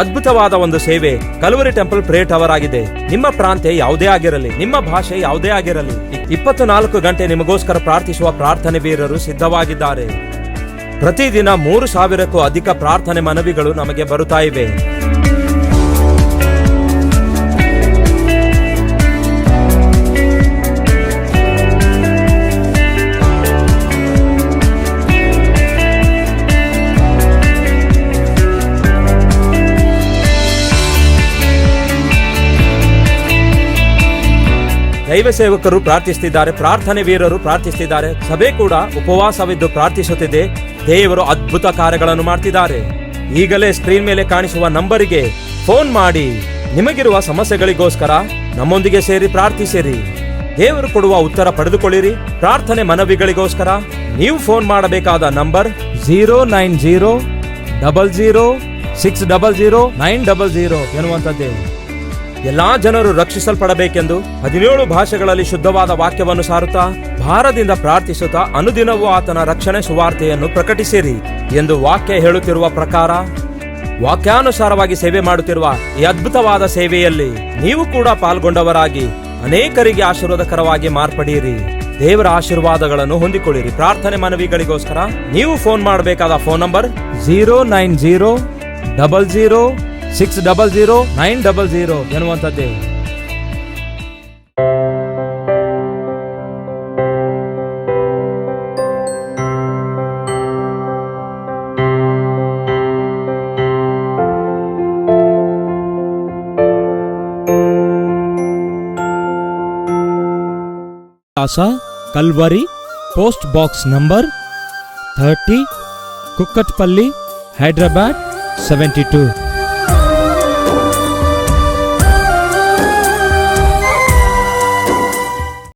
ಅದ್ಭುತವಾದ ಒಂದು ಸೇವೆ ಕಲ್ವರಿ ಟೆಂಪಲ್ ಪ್ರೇಯರ್ ಟವರ್ ಆಗಿದೆ. ನಿಮ್ಮ ಪ್ರಾಂತ್ಯ ಯಾವುದೇ ಆಗಿರಲಿ, ನಿಮ್ಮ ಭಾಷೆ ಯಾವುದೇ ಆಗಿರಲಿ, 24 ಗಂಟೆ ನಿಮಗೋಸ್ಕರ ಪ್ರಾರ್ಥಿಸುವ ಪ್ರಾರ್ಥನೆ ವೀರರು ಸಿದ್ಧವಾಗಿದ್ದಾರೆ. ಪ್ರತಿದಿನ 3,000ಕ್ಕೂ ಅಧಿಕ ಪ್ರಾರ್ಥನೆ ಮನವಿಗಳು ನಮಗೆ ಬರುತ್ತಾ ಇವೆ. ದೈವ ಸೇವಕರು ಪ್ರಾರ್ಥಿಸುತ್ತಿದ್ದಾರೆ, ಪ್ರಾರ್ಥನೆ ವೀರರು ಪ್ರಾರ್ಥಿಸುತ್ತಿದ್ದಾರೆ, ಸಭೆ ಕೂಡ ಉಪವಾಸವಿದ್ದು ಪ್ರಾರ್ಥಿಸುತ್ತಿದೆ. ದೇವರು ಅದ್ಭುತ ಕಾರ್ಯಗಳನ್ನು ಮಾಡ್ತಿದ್ದಾರೆ. ಈಗಲೇ ಸ್ಕ್ರೀನ್ ಮೇಲೆ ಕಾಣಿಸುವ ನಂಬರಿಗೆ ಫೋನ್ ಮಾಡಿ ನಿಮಗಿರುವ ಸಮಸ್ಯೆಗಳಿಗೋಸ್ಕರ ನಮ್ಮೊಂದಿಗೆ ಸೇರಿ ಪ್ರಾರ್ಥಿಸಿರಿ. ದೇವರು ಕೊಡುವ ಉತ್ತರ ಪಡೆದುಕೊಳ್ಳಿರಿ. ಪ್ರಾರ್ಥನೆ ಮನವಿಗಳಿಗೋಸ್ಕರ ನೀವು ಫೋನ್ ಮಾಡಬೇಕಾದ ನಂಬರ್ 0900006009000 ಎನ್ನುವಂಥದ್ದೇ. ಎಲ್ಲಾ ಜನರು ರಕ್ಷಿಸಲ್ಪಡಬೇಕೆಂದು 17 ಭಾಷೆಗಳಲ್ಲಿ ಶುದ್ಧವಾದ ವಾಕ್ಯವನ್ನು ಸಾರುತ್ತಾ ಭಾರದಿಂದ ಪ್ರಾರ್ಥಿಸುತ್ತಾ ಅನುದಿನವೂ ಆತನ ರಕ್ಷಣೆ ಸುವಾರ್ತೆಯನ್ನು ಪ್ರಕಟಿಸಿರಿ ಎಂದು ವಾಕ್ಯ ಹೇಳುತ್ತಿರುವ ಪ್ರಕಾರ ವಾಕ್ಯಾನುಸಾರವಾಗಿ ಸೇವೆ ಮಾಡುತ್ತಿರುವ ಈ ಅದ್ಭುತವಾದ ಸೇವೆಯಲ್ಲಿ ನೀವು ಕೂಡ ಪಾಲ್ಗೊಂಡವರಾಗಿ ಅನೇಕರಿಗೆ ಆಶೀರ್ವಾದಕರವಾಗಿ ಮಾರ್ಪಡಿರಿ. ದೇವರ ಆಶೀರ್ವಾದಗಳನ್ನು ಹೊಂದಿಕೊಳ್ಳಿರಿ. ಪ್ರಾರ್ಥನೆ ಮನವಿಗಳಿಗೋಸ್ಕರ ನೀವು ಫೋನ್ ಮಾಡಬೇಕಾದ ಫೋನ್ ನಂಬರ್ 0900006009000 ಎನ್ನುವಂಥದ್ದೇ. Calvary post box number 30 Kukatpally, Hyderabad 72.